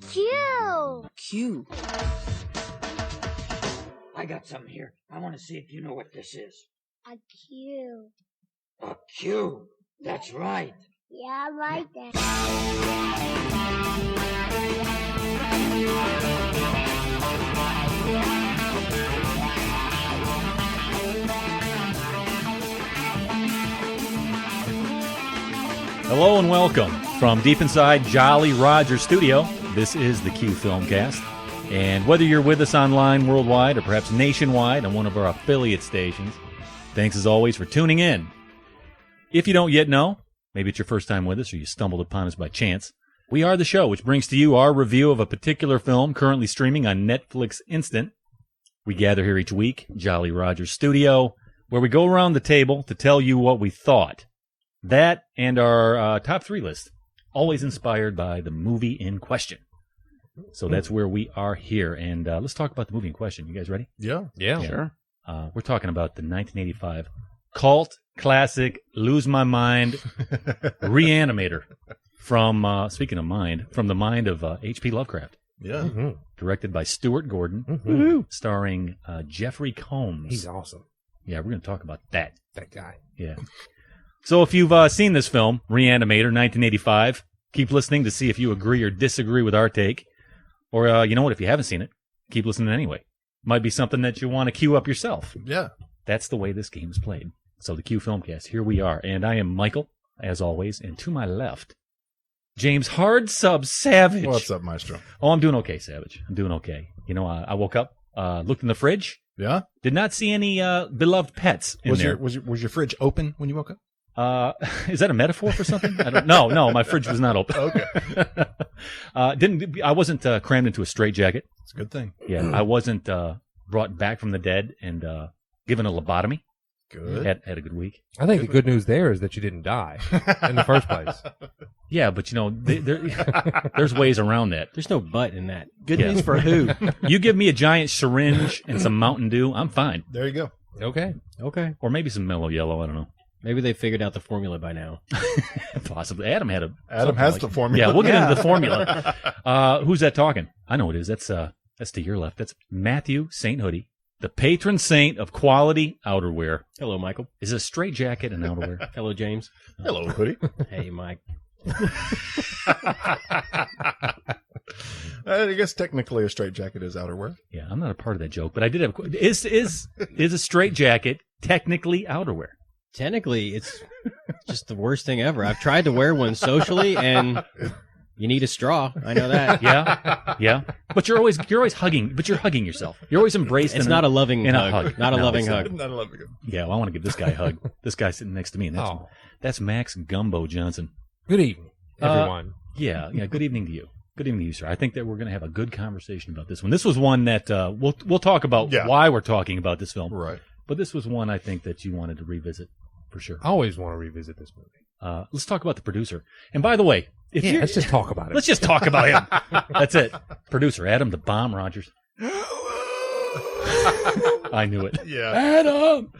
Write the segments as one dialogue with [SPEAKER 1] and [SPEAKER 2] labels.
[SPEAKER 1] Q.
[SPEAKER 2] Q.
[SPEAKER 3] I got something here. I want to see if you know what this is.
[SPEAKER 1] A Q.
[SPEAKER 3] A Q. That's right.
[SPEAKER 1] Yeah, right there.
[SPEAKER 4] Hello and welcome from deep inside Jolly Roger Studio. This is the Q Filmcast. And whether you're with us online worldwide or perhaps nationwide on one of our affiliate stations, thanks as always for tuning in. If you don't yet know, maybe it's your first time with us or you stumbled upon us by chance, we are the show which brings to you our review of a particular film currently streaming on Netflix Instant. We gather here each week, Jolly Roger Studio, where we go around the table to tell you what we thought. That and our top 3 list, always inspired by the movie in question. So that's where we are here. And let's talk about the movie in question. You guys ready?
[SPEAKER 5] Yeah.
[SPEAKER 4] Sure. We're talking about the 1985 cult classic, lose my mind, Re-Animator. From, speaking of mind, from the mind of H.P. Lovecraft.
[SPEAKER 5] Yeah.
[SPEAKER 4] Mm-hmm. Directed by Stuart Gordon, starring Jeffrey Combs.
[SPEAKER 6] He's awesome.
[SPEAKER 4] Yeah, we're going to talk about that.
[SPEAKER 6] That guy.
[SPEAKER 4] Yeah. So if you've seen this film, Re-Animator, 1985, keep listening to see if you agree or disagree with our take. Or, you know what, if you haven't seen it, keep listening anyway. Might be something that you want to queue up yourself.
[SPEAKER 5] Yeah.
[SPEAKER 4] That's the way this game is played. So the Q Filmcast, here we are. And I am Michael, as always. And to my left, James Hard Sub Savage.
[SPEAKER 5] What's up, Maestro?
[SPEAKER 4] Oh, I'm doing okay, Savage. I'm doing okay. You know, I woke up, looked in the fridge.
[SPEAKER 5] Yeah?
[SPEAKER 4] Did not see any beloved pets in there.
[SPEAKER 5] Was your fridge open when you woke up?
[SPEAKER 4] Is that a metaphor for something? No, my fridge was not open.
[SPEAKER 5] Okay.
[SPEAKER 4] I wasn't crammed into a straitjacket.
[SPEAKER 5] It's a good thing.
[SPEAKER 4] Yeah, I wasn't brought back from the dead and given a lobotomy.
[SPEAKER 5] Good.
[SPEAKER 4] Had a good week.
[SPEAKER 6] I think the good news there is that you didn't die in the first place.
[SPEAKER 4] Yeah, but you know, there's ways around that.
[SPEAKER 2] There's no but in that.
[SPEAKER 7] Good news for who?
[SPEAKER 4] You give me a giant syringe and some Mountain Dew, I'm fine.
[SPEAKER 5] There you go.
[SPEAKER 6] Okay.
[SPEAKER 4] Or maybe some Mellow Yellow, I don't know.
[SPEAKER 2] Maybe they figured out the formula by now.
[SPEAKER 4] Possibly. Adam
[SPEAKER 5] has the formula.
[SPEAKER 4] Yeah, we'll get into the formula. Who's that talking? I know it is. That's to your left. That's Matthew St. Hoodie, the patron saint of quality outerwear.
[SPEAKER 2] Hello, Michael.
[SPEAKER 4] Is a straitjacket and outerwear?
[SPEAKER 2] Hello, James.
[SPEAKER 5] Hello, Hoodie.
[SPEAKER 2] Hey, Mike.
[SPEAKER 5] I guess technically a straitjacket is outerwear.
[SPEAKER 4] Yeah, I'm not a part of that joke, but I did have. Is a straitjacket technically outerwear?
[SPEAKER 2] Technically, it's just the worst thing ever. I've tried to wear one socially, and you need a straw. I know that.
[SPEAKER 4] Yeah. But you're always hugging. But you're hugging yourself. You're always embraced.
[SPEAKER 2] It's not a loving
[SPEAKER 4] hug.
[SPEAKER 2] Not a loving hug.
[SPEAKER 5] Not a loving hug.
[SPEAKER 4] Yeah, well, I want to give this guy a hug. This guy sitting next to me, and that's Max Gumbo Johnson.
[SPEAKER 6] Good evening, everyone.
[SPEAKER 4] Yeah. Good evening to you. Good evening to you, sir. I think that we're going to have a good conversation about this one. This was one that we'll talk about why we're talking about this film.
[SPEAKER 5] Right.
[SPEAKER 4] But this was one I think that you wanted to revisit for sure.
[SPEAKER 6] I always want to revisit this movie.
[SPEAKER 4] Let's talk about the producer. And by the way,
[SPEAKER 6] let's just talk about it.
[SPEAKER 4] Let's just talk about him. That's it. Producer Adam the Bomb Rogers. I knew it.
[SPEAKER 5] Yeah.
[SPEAKER 4] Adam!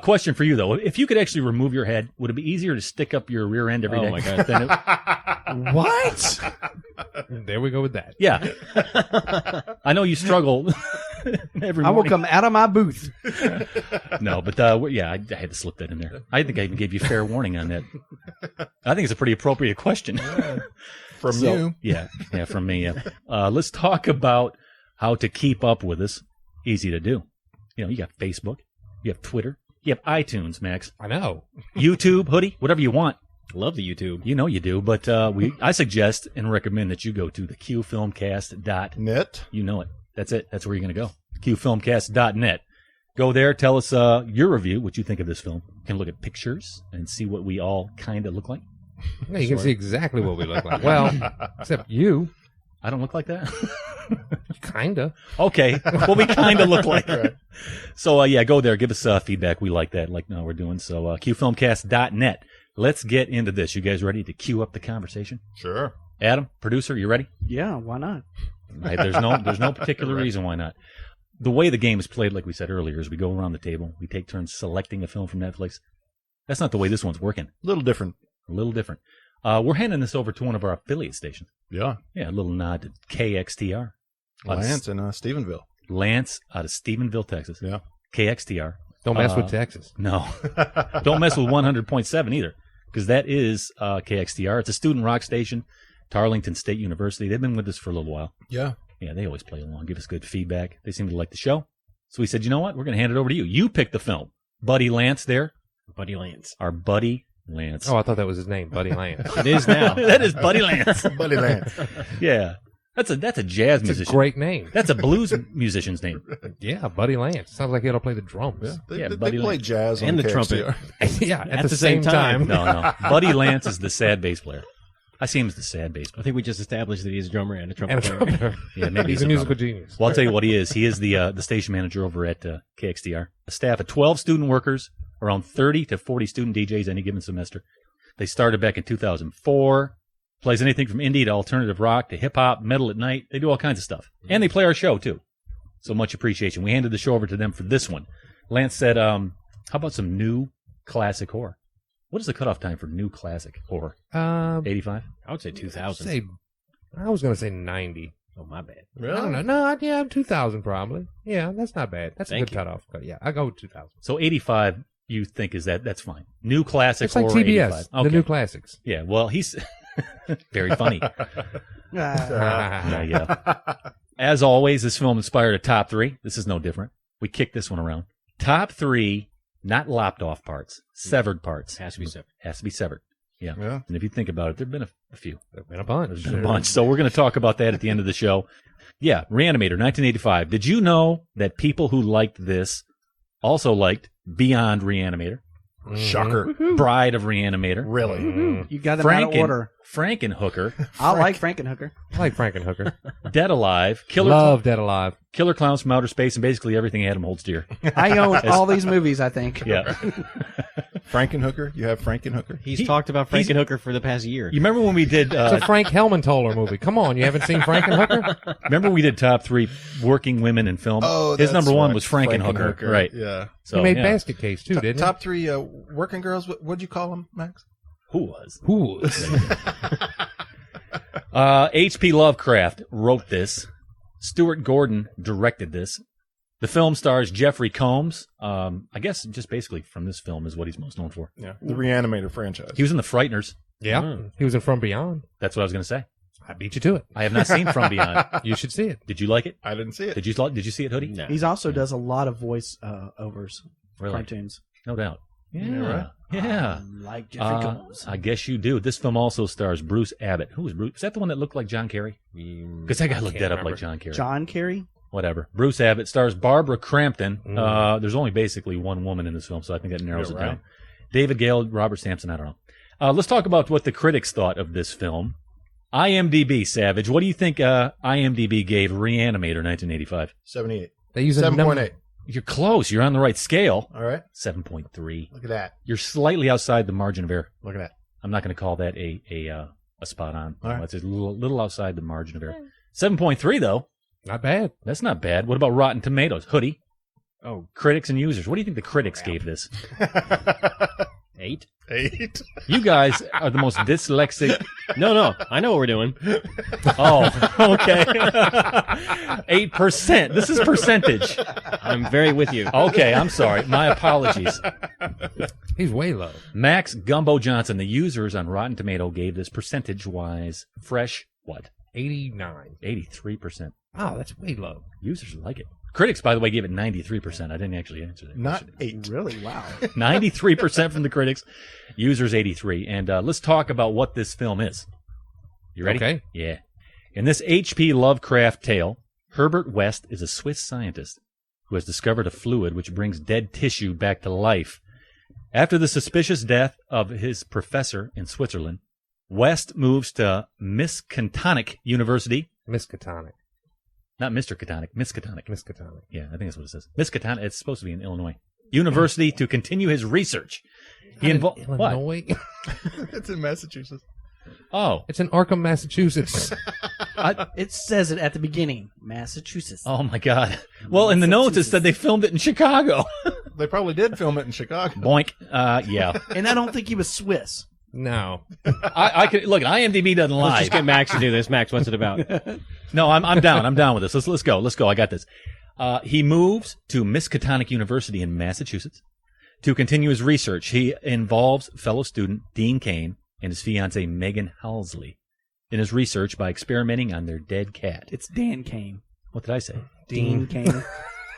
[SPEAKER 4] Question for you, though. If you could actually remove your head, would it be easier to stick up your rear end every day?
[SPEAKER 2] Oh, my God.
[SPEAKER 6] What? There we go with that.
[SPEAKER 4] Yeah. I know you struggle every morning.
[SPEAKER 7] I will come out of my booth.
[SPEAKER 4] No, but I had to slip that in there. I think I even gave you fair warning on that. I think it's a pretty appropriate question.
[SPEAKER 5] From you.
[SPEAKER 4] Yeah, from me. Yeah. Let's talk about how to keep up with us. Easy to do. You know, you got Facebook, you have Twitter, you have iTunes, Max.
[SPEAKER 6] I know.
[SPEAKER 4] YouTube, Hoodie, whatever you want.
[SPEAKER 2] Love the YouTube.
[SPEAKER 4] You know you do, but I suggest and recommend that you go to the qfilmcast.net. You know it. That's it. That's where you're going to go. qfilmcast.net. Go there. Tell us your review, what you think of this film. You can look at pictures and see what we all kind of look like.
[SPEAKER 6] Yeah, you can see exactly what we look like. Well, except you.
[SPEAKER 4] I don't look like that?
[SPEAKER 6] Kinda.
[SPEAKER 4] Okay. Well, we kind of look like that. So, go there. Give us feedback. We like that, like now we're doing. So, qfilmcast.net. Let's get into this. You guys ready to queue up the conversation?
[SPEAKER 5] Sure.
[SPEAKER 4] Adam, producer, you ready?
[SPEAKER 7] Yeah, why not?
[SPEAKER 4] Right, there's no particular reason why not. The way the game is played, like we said earlier, is we go around the table. We take turns selecting a film from Netflix. That's not the way this one's working.
[SPEAKER 5] A little different.
[SPEAKER 4] A little different. We're handing this over to one of our affiliate stations.
[SPEAKER 5] Yeah.
[SPEAKER 4] Yeah, a little nod to KXTR.
[SPEAKER 5] Lance in Stephenville.
[SPEAKER 4] Lance out of Stephenville, Texas.
[SPEAKER 5] Yeah.
[SPEAKER 4] KXTR.
[SPEAKER 6] Don't mess with Texas.
[SPEAKER 4] No. Don't mess with 100.7 either, because that is KXTR. It's a student rock station, Tarleton State University. They've been with us for a little while.
[SPEAKER 5] Yeah.
[SPEAKER 4] Yeah, they always play along, give us good feedback. They seem to like the show. So we said, you know what? We're going to hand it over to you. You pick the film. Buddy Lance there.
[SPEAKER 2] Buddy Lance.
[SPEAKER 4] Our Buddy Lance.
[SPEAKER 6] Oh, I thought that was his name, Buddy Lance.
[SPEAKER 2] It is now.
[SPEAKER 4] That is Buddy Lance.
[SPEAKER 5] Buddy Lance.
[SPEAKER 4] Yeah. That's a jazz
[SPEAKER 6] It's
[SPEAKER 4] musician.
[SPEAKER 6] a great name.
[SPEAKER 4] That's a blues musician's name.
[SPEAKER 6] Yeah, Buddy Lance. Sounds like he ought to play the drums.
[SPEAKER 5] They,
[SPEAKER 4] Yeah,
[SPEAKER 5] they
[SPEAKER 4] Buddy
[SPEAKER 5] play
[SPEAKER 4] Lance.
[SPEAKER 5] jazz on
[SPEAKER 2] And the
[SPEAKER 5] KXTR.
[SPEAKER 2] trumpet.
[SPEAKER 6] Yeah, at the same time.
[SPEAKER 4] No. Buddy Lance is the sad bass player. I see him as the sad bass
[SPEAKER 2] I
[SPEAKER 4] player.
[SPEAKER 2] think we just established that he's a drummer and a trumpet
[SPEAKER 6] And a
[SPEAKER 2] player.
[SPEAKER 6] trumpeter.
[SPEAKER 4] Yeah, maybe
[SPEAKER 6] He's a musical genius.
[SPEAKER 4] Well, I'll tell you what he is. He is the station manager over at KXTR. A staff of 12 student workers, around 30 to 40 student DJs any given semester. They started back in 2004. Plays anything from indie to alternative rock to hip-hop, metal at night. They do all kinds of stuff. And they play our show, too. So much appreciation. We handed the show over to them for this one. Lance said, how about some new classic horror? What is the cutoff time for new classic horror? 85?
[SPEAKER 2] I would say 2000.
[SPEAKER 6] I was going to say 90.
[SPEAKER 2] Oh, my bad.
[SPEAKER 6] I don't know. No, yeah, 2000 probably. Yeah, that's not bad. That's
[SPEAKER 2] Thank
[SPEAKER 6] a good
[SPEAKER 2] you.
[SPEAKER 6] cutoff. Yeah, I go with 2000.
[SPEAKER 4] So 85, you think is that's fine. New classic
[SPEAKER 6] It's like
[SPEAKER 4] horror,
[SPEAKER 6] TBS,
[SPEAKER 4] 85. Okay.
[SPEAKER 6] the new classics.
[SPEAKER 4] Yeah, well, he's very funny. Yeah. As always, this film inspired a top 3. This is no different. We kicked this one around. Top 3, not lopped off parts, severed parts.
[SPEAKER 2] Has to be separate.
[SPEAKER 4] Has to be severed. Yeah.
[SPEAKER 5] Yeah.
[SPEAKER 4] And if you think about it, there have been a few.
[SPEAKER 6] There's been a bunch.
[SPEAKER 4] There's been a bunch. So we're going to talk about that at the end of the show. Yeah, Re-Animator, 1985. Did you know that people who liked this also liked Beyond Re-Animator,
[SPEAKER 5] Shocker.
[SPEAKER 4] Bride of Re-Animator,
[SPEAKER 5] Really?
[SPEAKER 7] You got them out of order.
[SPEAKER 4] Frankenhooker,
[SPEAKER 7] I like Frankenhooker.
[SPEAKER 6] I like Frankenhooker.
[SPEAKER 4] Dead Alive,
[SPEAKER 6] Love Dead Alive.
[SPEAKER 4] Killer Clowns from Outer Space, and basically everything Adam holds dear.
[SPEAKER 7] I own all these movies, I think.
[SPEAKER 4] Yeah.
[SPEAKER 5] Frankenhooker? You have Frankenhooker?
[SPEAKER 2] He's talked about Frankenhooker for the past year.
[SPEAKER 4] You remember when we did?
[SPEAKER 6] It's a Frank Helmenthaler movie. Come on, you haven't seen Frankenhooker?
[SPEAKER 4] Remember we did top 3 working women in film.
[SPEAKER 5] Oh,
[SPEAKER 4] his
[SPEAKER 5] that's
[SPEAKER 4] number 1
[SPEAKER 5] right.
[SPEAKER 4] was Frankenhooker. Right.
[SPEAKER 5] Yeah.
[SPEAKER 4] So
[SPEAKER 6] He made
[SPEAKER 4] yeah.
[SPEAKER 6] Basket Case too, didn't
[SPEAKER 5] Top 3 working girls. What'd you call them, Max?
[SPEAKER 4] Who was?
[SPEAKER 6] he? Who?
[SPEAKER 4] H.P. Lovecraft wrote this. Stuart Gordon directed this. The film stars Jeffrey Combs. I guess just basically from this film is what he's most known for.
[SPEAKER 5] Yeah. The Re-Animator franchise.
[SPEAKER 4] He was in The Frighteners.
[SPEAKER 6] Yeah, he was in From Beyond.
[SPEAKER 4] That's what I was going to say.
[SPEAKER 6] I beat you to it.
[SPEAKER 4] I have not seen From Beyond.
[SPEAKER 6] You should see it.
[SPEAKER 4] Did you like it?
[SPEAKER 5] I didn't see it.
[SPEAKER 4] Did you see it, Hoodie?
[SPEAKER 2] No.
[SPEAKER 7] He also does a lot of voice overs for
[SPEAKER 4] Really?
[SPEAKER 7] cartoons.
[SPEAKER 4] No doubt. Yeah.
[SPEAKER 5] right.
[SPEAKER 4] Yeah.
[SPEAKER 7] Like Jeffrey Combs.
[SPEAKER 4] I guess you do. This film also stars Bruce Abbott. Who was Bruce? Is that the one that looked like John Kerry? Because that guy looked dead up like John Kerry.
[SPEAKER 7] John Kerry.
[SPEAKER 4] Whatever. Bruce Abbott stars Barbara Crampton. There's only basically one woman in this film, so I think that narrows it
[SPEAKER 5] right.
[SPEAKER 4] down. David Gale, Robert Sampson, I don't know. Let's talk about what the critics thought of this film. IMDb, Savage. What do you think IMDb gave Re-Animator 1985?
[SPEAKER 5] 78.
[SPEAKER 6] They use a
[SPEAKER 5] 7.8.
[SPEAKER 4] You're close. You're on the right scale.
[SPEAKER 5] All right.
[SPEAKER 4] 7.3.
[SPEAKER 5] Look at that.
[SPEAKER 4] You're slightly outside the margin of error.
[SPEAKER 5] Look at that.
[SPEAKER 4] I'm not going to call that a spot on.
[SPEAKER 5] All right.
[SPEAKER 4] It's a little outside the margin of error. 7.3 though.
[SPEAKER 6] Not bad.
[SPEAKER 4] That's not bad. What about Rotten Tomatoes? Hoodie.
[SPEAKER 2] Oh,
[SPEAKER 4] Critics and users. What do you think the critics gave this?
[SPEAKER 2] 8?
[SPEAKER 5] 8.
[SPEAKER 4] You guys are the most dyslexic.
[SPEAKER 2] No. I know what we're doing.
[SPEAKER 4] Oh, okay. 8%. This is percentage.
[SPEAKER 2] I'm very with you.
[SPEAKER 4] Okay, I'm sorry. My apologies.
[SPEAKER 6] He's way low.
[SPEAKER 4] Max Gumbo Johnson, the users on Rotten Tomato, gave this percentage-wise fresh, what?
[SPEAKER 6] 89.
[SPEAKER 4] 83%.
[SPEAKER 6] Wow, that's way low.
[SPEAKER 4] Users like it. Critics, by the way, gave it 93%. I didn't actually answer that
[SPEAKER 5] Not
[SPEAKER 4] question.
[SPEAKER 5] 8.
[SPEAKER 7] Really? Wow.
[SPEAKER 4] 93% from the critics, users 83. And let's talk about what this film is. You ready?
[SPEAKER 6] Okay.
[SPEAKER 4] Yeah. In this H.P. Lovecraft tale, Herbert West is a Swiss scientist who has discovered a fluid which brings dead tissue back to life. After the suspicious death of his professor in Switzerland, West moves to Miskatonic University.
[SPEAKER 6] Miskatonic.
[SPEAKER 4] Not Mr. Catonic, Miskatonic.
[SPEAKER 6] Miskatonic.
[SPEAKER 4] Yeah, I think that's what it says. Miskatonic, it's supposed to be in Illinois. University to continue his research. He What?
[SPEAKER 6] Illinois.
[SPEAKER 5] It's in Massachusetts.
[SPEAKER 4] Oh.
[SPEAKER 6] It's in Arkham, Massachusetts.
[SPEAKER 7] It says it at the beginning. Massachusetts.
[SPEAKER 4] Oh, my God. Well, in the notes, it said they filmed it in Chicago.
[SPEAKER 5] They probably did film it in Chicago.
[SPEAKER 4] Boink. Yeah.
[SPEAKER 7] And I don't think he was Swiss.
[SPEAKER 6] No.
[SPEAKER 4] I could look. IMDb doesn't lie.
[SPEAKER 2] Let's just get Max to do this. Max, what's it about?
[SPEAKER 4] No, I'm down. I'm down with this. Let's go. I got this. He moves to Miskatonic University in Massachusetts to continue his research. He involves fellow student Dan Cain and his fiancée Megan Halsey in his research by experimenting on their dead cat.
[SPEAKER 7] It's Dan Cain.
[SPEAKER 4] What did I say?
[SPEAKER 7] Dean Cain.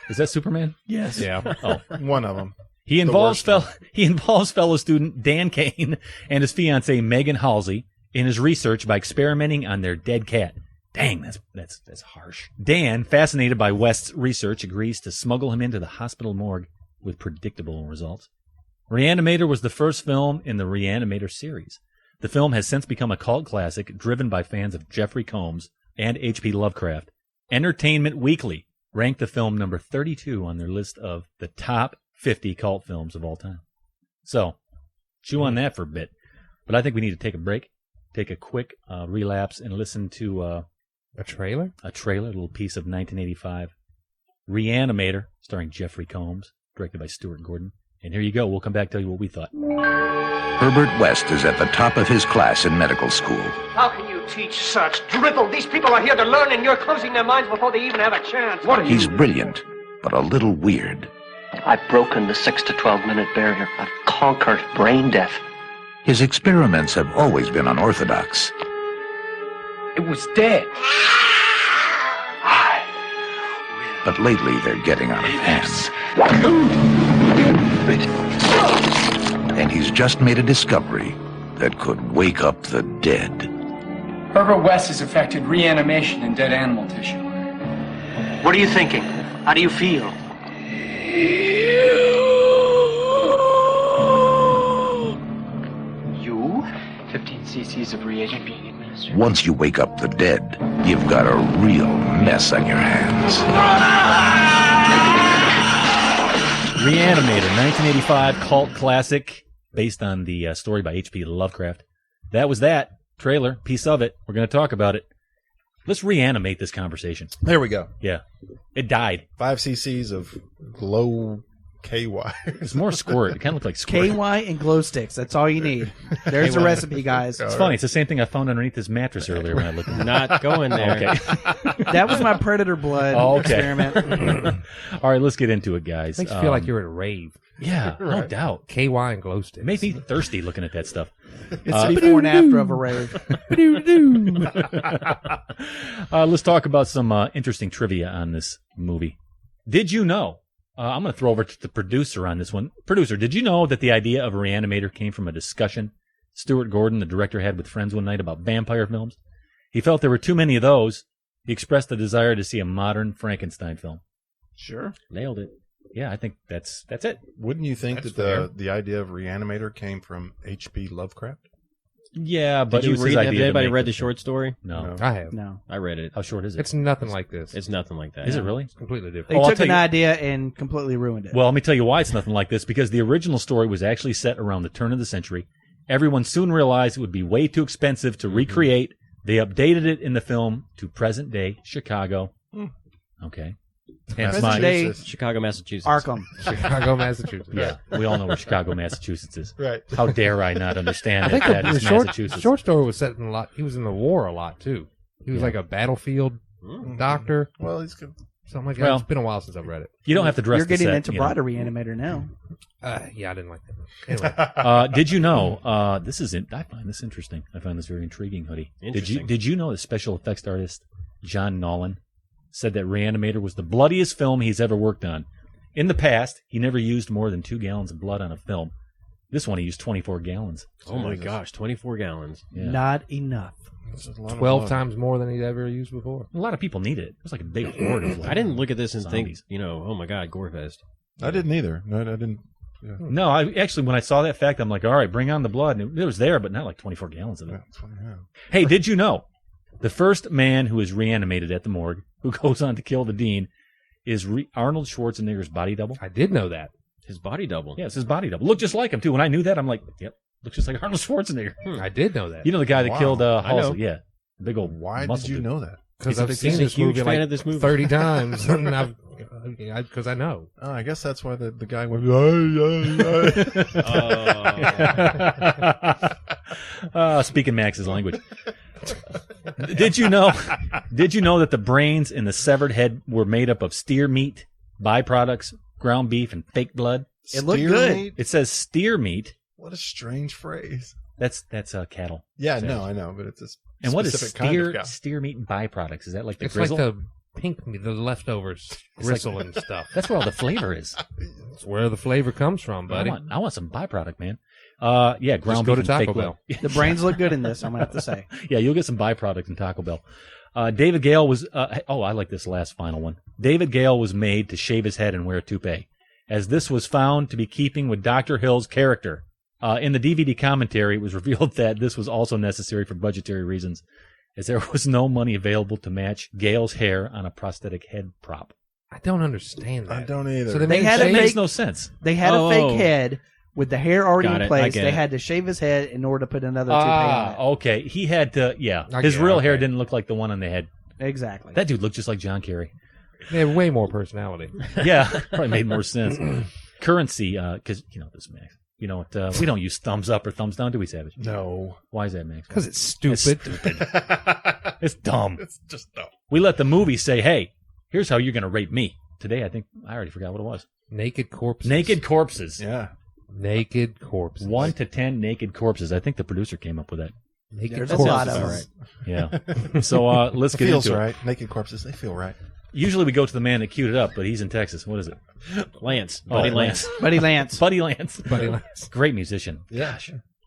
[SPEAKER 4] Is that Superman?
[SPEAKER 7] Yes.
[SPEAKER 5] Yeah.
[SPEAKER 4] Oh.
[SPEAKER 5] One of them.
[SPEAKER 4] He involves fellow student Dan Cain and his fiancée Megan Halsey in his research by experimenting on their dead cat. Dang, that's harsh. Dan, fascinated by West's research, agrees to smuggle him into the hospital morgue with predictable results. Re-Animator was the first film in the Re-Animator series. The film has since become a cult classic driven by fans of Jeffrey Combs and H.P. Lovecraft. Entertainment Weekly ranked the film number 32 on their list of the top 50 cult films of all time. So, chew on that for a bit. But I think we need to take a break, take a quick relapse, and listen to
[SPEAKER 6] A trailer?
[SPEAKER 4] a little piece of 1985 Re-Animator, starring Jeffrey Combs, directed by Stuart Gordon. And here you go. We'll come back and tell you what we thought.
[SPEAKER 8] Herbert West is at the top of his class in medical school.
[SPEAKER 9] How can you teach such drivel? These people are here to learn, and you're closing their minds before they even have a chance. What are
[SPEAKER 8] He's brilliant, but a little weird.
[SPEAKER 9] I've broken the 6 to 12 minute barrier. I've conquered brain death.
[SPEAKER 8] His experiments have always been unorthodox.
[SPEAKER 9] It was dead.
[SPEAKER 8] But lately they're getting out of hand. And he's just made a discovery that could wake up the dead.
[SPEAKER 10] Herbert West has effected reanimation in dead animal tissue.
[SPEAKER 9] What are you thinking? How do you feel? You?
[SPEAKER 10] 15 cc's of reagent being administered.
[SPEAKER 8] Once you wake up the dead, you've got a real mess on your hands.
[SPEAKER 4] Re-Animator, 1985 cult classic based on the story by H.P. Lovecraft. That was that trailer, piece of it. We're going to talk about it. Let's reanimate this conversation.
[SPEAKER 5] There we go.
[SPEAKER 4] Yeah. It died.
[SPEAKER 5] 5 cc's of glow KY.
[SPEAKER 4] It's more squirt. It kind of looked like squirt.
[SPEAKER 7] KY and glow sticks. That's all you need. There's the recipe, guys.
[SPEAKER 4] It's funny. It's the same thing I found underneath this mattress earlier when I looked at it.
[SPEAKER 2] Not going there.
[SPEAKER 4] Okay.
[SPEAKER 7] That was my predator blood experiment.
[SPEAKER 4] All right, let's get into it, guys.
[SPEAKER 6] Makes you feel like you're at a rave.
[SPEAKER 4] Yeah, no doubt.
[SPEAKER 6] KY and glow sticks.
[SPEAKER 4] Makes me thirsty looking at that stuff.
[SPEAKER 7] It's before and after of a rave.
[SPEAKER 4] Let's talk about some interesting trivia on this movie. Did you know? I'm going to throw over to the producer on this one. Producer, did you know that the idea of a Re-Animator came from a discussion Stuart Gordon, the director, had with friends one night about vampire films? He felt there were too many of those. He expressed the desire to see a modern Frankenstein film.
[SPEAKER 7] Sure.
[SPEAKER 4] Nailed it. Yeah, I think that's it.
[SPEAKER 5] Wouldn't you think
[SPEAKER 6] That's
[SPEAKER 5] that the idea of Re-Animator came from H.P. Lovecraft?
[SPEAKER 4] Yeah, but
[SPEAKER 2] Did you
[SPEAKER 4] it was his
[SPEAKER 2] read? Have
[SPEAKER 4] idea to
[SPEAKER 2] anybody
[SPEAKER 4] make
[SPEAKER 2] read the
[SPEAKER 4] the
[SPEAKER 2] short story?
[SPEAKER 4] No.
[SPEAKER 6] I have.
[SPEAKER 7] No.
[SPEAKER 2] I read it.
[SPEAKER 4] How short is it?
[SPEAKER 6] It's nothing like this.
[SPEAKER 2] It's nothing like that.
[SPEAKER 4] Is it really?
[SPEAKER 6] It's completely different.
[SPEAKER 7] They
[SPEAKER 4] Oh, I'll
[SPEAKER 7] took
[SPEAKER 4] tell
[SPEAKER 7] an
[SPEAKER 4] you-
[SPEAKER 7] idea and completely ruined it.
[SPEAKER 4] Well, let me tell you why it's nothing like this, because the original story was actually set around the turn of the century. Everyone soon realized it would be way too expensive to recreate. They updated it in the film to present-day Chicago. Okay. Hence
[SPEAKER 7] Present
[SPEAKER 4] my...
[SPEAKER 7] day
[SPEAKER 2] Chicago, Massachusetts.
[SPEAKER 7] Arkham.
[SPEAKER 6] Chicago, Massachusetts.
[SPEAKER 4] Yeah, we all know where Chicago, Massachusetts is.
[SPEAKER 5] Right.
[SPEAKER 4] How dare I not understand
[SPEAKER 6] I think
[SPEAKER 4] that
[SPEAKER 6] the
[SPEAKER 4] is
[SPEAKER 6] short
[SPEAKER 4] Massachusetts.
[SPEAKER 6] story was set in a lot. He was in the war a lot too. He was like a battlefield doctor,
[SPEAKER 5] Well, he's good.
[SPEAKER 6] something like that.
[SPEAKER 4] Well-
[SPEAKER 6] It's been a while since I've read it.
[SPEAKER 4] You don't have to dress
[SPEAKER 7] You're
[SPEAKER 4] the
[SPEAKER 7] getting
[SPEAKER 4] set,
[SPEAKER 7] into
[SPEAKER 4] you know.
[SPEAKER 7] broader Re-Animator now.
[SPEAKER 6] Yeah, I didn't like that. Anyway,
[SPEAKER 4] Did you know? This is. I find this interesting. I find this very intriguing, Hoodie.
[SPEAKER 2] Interesting.
[SPEAKER 4] Did you know that special effects artist John Nolan said that Re-Animator was the bloodiest film he's ever worked on? In the past, he never used more than 2 gallons of blood on a film. This one, he used 24 gallons.
[SPEAKER 2] Oh my gosh, 24 gallons.
[SPEAKER 4] Yeah.
[SPEAKER 7] Not enough.
[SPEAKER 6] 12 times more than he'd ever used before.
[SPEAKER 4] A lot of people need it. It was like a big horde of. Like,
[SPEAKER 2] I didn't look at this and
[SPEAKER 4] zombies.
[SPEAKER 2] think, oh my god, Gorefest.
[SPEAKER 5] I didn't either. No, I didn't. Yeah.
[SPEAKER 4] No, I actually, when I saw that fact, I'm like, all right, bring on the blood. And it was there, but not like 24 gallons of it.
[SPEAKER 5] That's funny, yeah.
[SPEAKER 4] Hey, did you know the first man who is reanimated at the morgue, who goes on to kill the dean, is Arnold Schwarzenegger's body double?
[SPEAKER 6] I did know that.
[SPEAKER 2] His body double.
[SPEAKER 4] Yeah, it's his body double. Looked just like him, too. When I knew that, I'm like, yep, looks just like Arnold Schwarzenegger.
[SPEAKER 6] I did know that.
[SPEAKER 4] You know the guy that
[SPEAKER 5] Wow.
[SPEAKER 4] killed
[SPEAKER 2] I know.
[SPEAKER 4] Halsey? Yeah. Big old
[SPEAKER 5] Why
[SPEAKER 4] muscle
[SPEAKER 5] did you
[SPEAKER 4] dude.
[SPEAKER 5] know that?
[SPEAKER 6] Because
[SPEAKER 4] He's a
[SPEAKER 6] I've
[SPEAKER 4] big-
[SPEAKER 6] seen
[SPEAKER 2] he's a
[SPEAKER 6] this
[SPEAKER 2] huge
[SPEAKER 6] movie
[SPEAKER 2] fan
[SPEAKER 6] like
[SPEAKER 2] of this movie.
[SPEAKER 6] 30 times, and because I know.
[SPEAKER 5] Oh, I guess that's why the guy went.
[SPEAKER 4] Speaking Max's language. Did you know that the brains in the severed head were made up of steer meat, byproducts, ground beef, and fake blood?
[SPEAKER 7] It looked
[SPEAKER 5] Steer
[SPEAKER 7] good.
[SPEAKER 5] meat?
[SPEAKER 4] It says steer meat.
[SPEAKER 5] What a strange phrase.
[SPEAKER 4] That's cattle.
[SPEAKER 5] Yeah,
[SPEAKER 4] So-
[SPEAKER 5] no, I know, but it's a
[SPEAKER 4] And what is
[SPEAKER 5] specific kind of cow.
[SPEAKER 4] steer meat and byproducts? Is that like the
[SPEAKER 6] It's
[SPEAKER 4] grizzle?
[SPEAKER 6] like the pink meat, the leftovers, gristle and stuff.
[SPEAKER 4] That's where all the flavor is.
[SPEAKER 6] That's where the flavor comes from, buddy.
[SPEAKER 4] I want some byproduct, man. Yeah, ground
[SPEAKER 6] Just go
[SPEAKER 4] beef
[SPEAKER 6] to
[SPEAKER 4] and
[SPEAKER 6] Taco
[SPEAKER 4] fake
[SPEAKER 6] Bell.
[SPEAKER 4] blood.
[SPEAKER 7] The brains look good in this, I'm going to have to say.
[SPEAKER 4] Yeah, you'll get some byproduct in Taco Bell. David Gale was. I like this last final one. David Gale was made to shave his head and wear a toupee, as this was found to be keeping with Dr. Hill's character. In the DVD commentary, it was revealed that this was also necessary for budgetary reasons, as there was no money available to match Gale's hair on a prosthetic head prop.
[SPEAKER 6] I don't understand that.
[SPEAKER 5] I don't either.
[SPEAKER 6] So
[SPEAKER 7] They
[SPEAKER 6] made
[SPEAKER 7] had
[SPEAKER 6] him
[SPEAKER 7] a
[SPEAKER 4] It
[SPEAKER 6] shave-
[SPEAKER 4] makes no sense.
[SPEAKER 7] They had a fake head with the hair already
[SPEAKER 2] Got
[SPEAKER 7] in
[SPEAKER 2] it. I
[SPEAKER 7] place.
[SPEAKER 2] get
[SPEAKER 7] They
[SPEAKER 2] it.
[SPEAKER 7] had to shave his head in order to put another toupee on it.
[SPEAKER 4] Okay. He had to. Yeah,
[SPEAKER 6] I
[SPEAKER 4] his
[SPEAKER 6] get it,
[SPEAKER 4] real hair
[SPEAKER 6] okay.
[SPEAKER 4] didn't look like the one on the head.
[SPEAKER 7] Exactly.
[SPEAKER 4] That dude looked just like John Kerry.
[SPEAKER 6] They have way more personality.
[SPEAKER 4] Yeah, probably made more sense. Currency, because you know this, Max. You know what? We don't use thumbs up or thumbs down, do we, Savage?
[SPEAKER 5] No.
[SPEAKER 4] Why is that, Max?
[SPEAKER 6] Because it's stupid.
[SPEAKER 4] It's dumb.
[SPEAKER 5] It's just dumb.
[SPEAKER 4] We let the movie say, "Hey, here's how you're going to rate me." Today, I think I already forgot what it was.
[SPEAKER 6] Naked corpses.
[SPEAKER 4] Naked corpses.
[SPEAKER 5] Yeah.
[SPEAKER 6] Naked corpses.
[SPEAKER 4] 1 to 10 naked corpses. I think the producer came up with that.
[SPEAKER 6] Naked
[SPEAKER 7] There's a
[SPEAKER 6] corpses.
[SPEAKER 7] lot of
[SPEAKER 2] All
[SPEAKER 7] them.
[SPEAKER 2] right.
[SPEAKER 4] Yeah. So let's
[SPEAKER 5] It
[SPEAKER 4] get
[SPEAKER 5] feels
[SPEAKER 4] into it.
[SPEAKER 5] right. Naked corpses, they feel right.
[SPEAKER 4] Usually we go to the man that queued it up, but he's in Texas. What is it?
[SPEAKER 2] Lance. Buddy
[SPEAKER 4] Oh,
[SPEAKER 2] Lance.
[SPEAKER 7] Buddy Lance.
[SPEAKER 4] Buddy Lance.
[SPEAKER 6] Buddy Lance.
[SPEAKER 4] Great musician.
[SPEAKER 5] Yeah.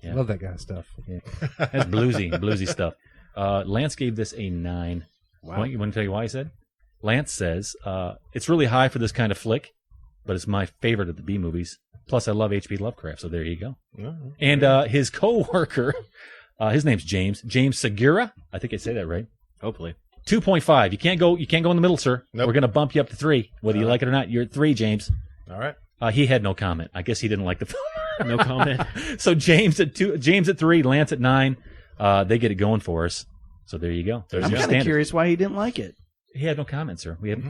[SPEAKER 4] Yeah.
[SPEAKER 6] Love that guy's stuff.
[SPEAKER 4] Yeah. That's bluesy stuff. Lance gave this a 9.
[SPEAKER 2] Wow.
[SPEAKER 4] You want to tell you why he said? Lance says, it's really high for this kind of flick, but it's my favorite of the B movies. Plus, I love H.P. Lovecraft, so there you go. And his co-worker, his name's James Segura. I think I say that right.
[SPEAKER 2] Hopefully.
[SPEAKER 4] 2.5. You can't go in the middle, sir.
[SPEAKER 5] Nope.
[SPEAKER 4] We're going to bump you up to 3, whether you like it or not. You're at 3, James.
[SPEAKER 5] All right.
[SPEAKER 4] He had no comment. I guess he didn't like the film.
[SPEAKER 2] No comment.
[SPEAKER 4] So James at 2, James at 3, Lance at 9. They get it going for us. So there you go. There's
[SPEAKER 7] I'm
[SPEAKER 4] your
[SPEAKER 7] kind of
[SPEAKER 4] standard.
[SPEAKER 7] curious why he didn't like it.
[SPEAKER 4] He had no comment, sir. We don't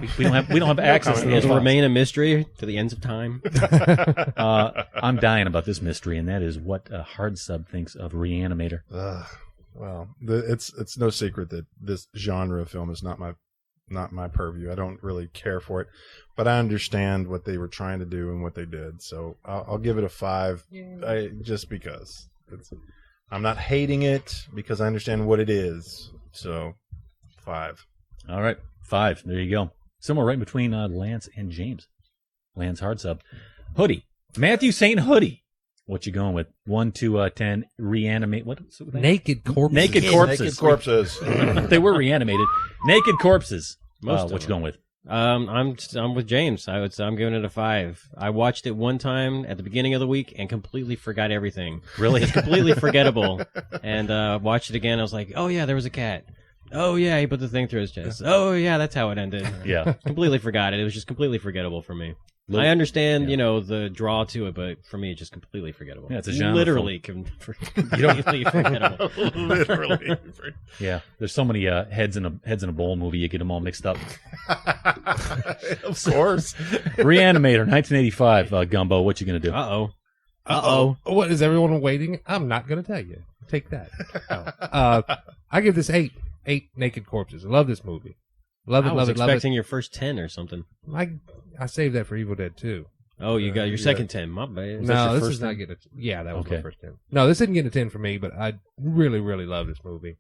[SPEAKER 4] have access to those
[SPEAKER 2] It'll
[SPEAKER 4] files.
[SPEAKER 2] remain a mystery to the ends of time.
[SPEAKER 4] I'm dying about this mystery, and that is what Hard Sub thinks of Re-Animator.
[SPEAKER 5] Well, it's no secret that this genre of film is not my purview. I don't really care for it, but I understand what they were trying to do and what they did. So I'll give it a 5, just because. I'm not hating it because I understand what it is. So 5.
[SPEAKER 4] All right, 5. There you go. Somewhere right between Lance and James. Lance Hard Sub. Hoodie. Matthew St. Hoodie. What you going with? 1 to 10. Reanimate. What?
[SPEAKER 6] Naked corpses.
[SPEAKER 4] Naked corpses.
[SPEAKER 5] Naked corpses.
[SPEAKER 4] They were reanimated. Naked corpses.
[SPEAKER 2] Most of
[SPEAKER 4] what you
[SPEAKER 2] them.
[SPEAKER 4] going with?
[SPEAKER 2] I'm with James. I'm giving it a 5. I watched it one time at the beginning of the week and completely forgot everything.
[SPEAKER 4] Really?
[SPEAKER 2] It's completely forgettable. And watched it again. I was like, oh yeah, there was a cat. Oh yeah, he put the thing through his chest. Oh yeah, that's how it ended.
[SPEAKER 4] Yeah.
[SPEAKER 2] Completely forgot it. It was just completely forgettable for me.
[SPEAKER 4] Little-
[SPEAKER 2] I understand,
[SPEAKER 4] yeah.
[SPEAKER 2] the draw to it, but for me, it's just completely forgettable.
[SPEAKER 4] Yeah, it's a genre
[SPEAKER 2] literally completely forgettable.
[SPEAKER 5] Literally.
[SPEAKER 4] Yeah. There's so many heads in a bowl movie. You get them all mixed up.
[SPEAKER 5] Of course.
[SPEAKER 4] Re-Animator, 1985. Gumbo, what you gonna do?
[SPEAKER 2] Uh-oh.
[SPEAKER 6] What is everyone waiting? I'm not going to tell you. Take that. I give this 8. 8 naked corpses. I love this movie. Love it,
[SPEAKER 2] I was
[SPEAKER 6] love it, love it.
[SPEAKER 2] expecting your first 10 or something.
[SPEAKER 6] I saved that for Evil Dead 2.
[SPEAKER 2] Oh, you got your
[SPEAKER 5] Yeah.
[SPEAKER 2] second 10. My bad. Is that
[SPEAKER 6] No,
[SPEAKER 2] your
[SPEAKER 6] this
[SPEAKER 2] first
[SPEAKER 6] is not
[SPEAKER 2] 10?
[SPEAKER 6] getting a... Yeah, that was
[SPEAKER 4] Okay.
[SPEAKER 6] my first 10. No, this didn't get a 10 for me, but I really, really love this movie.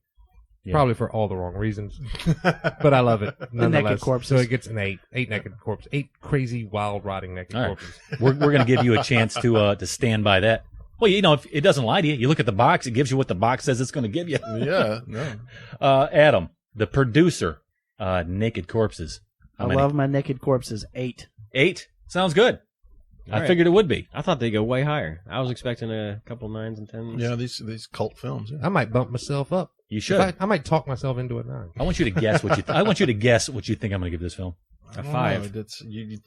[SPEAKER 4] Yeah.
[SPEAKER 6] Probably for all the wrong reasons. But I love it. Nonetheless.
[SPEAKER 7] corpses.
[SPEAKER 6] So it gets an 8. 8 naked corpses. 8 crazy, wild, rotting naked
[SPEAKER 4] All right.
[SPEAKER 6] corpses.
[SPEAKER 4] We're going to give you a chance to stand by that. Well, if it doesn't lie to you, you look at the box, it gives you what the box says it's going to give you.
[SPEAKER 5] Yeah. No.
[SPEAKER 4] Adam, the producer, Naked Corpses. How
[SPEAKER 7] I
[SPEAKER 4] many?
[SPEAKER 7] love my naked corpses. 8.
[SPEAKER 4] 8? Sounds good. I
[SPEAKER 2] right.
[SPEAKER 4] figured it would be.
[SPEAKER 2] I thought they'd go way higher. I was expecting a couple 9s and 10s.
[SPEAKER 5] Yeah, these cult films. Yeah.
[SPEAKER 6] I might bump myself up.
[SPEAKER 4] You should.
[SPEAKER 6] I might talk myself into a 9.
[SPEAKER 4] I want you to guess what you. I want you to guess what you think I'm going to give this film.
[SPEAKER 2] A
[SPEAKER 5] I don't
[SPEAKER 2] 5.
[SPEAKER 5] know.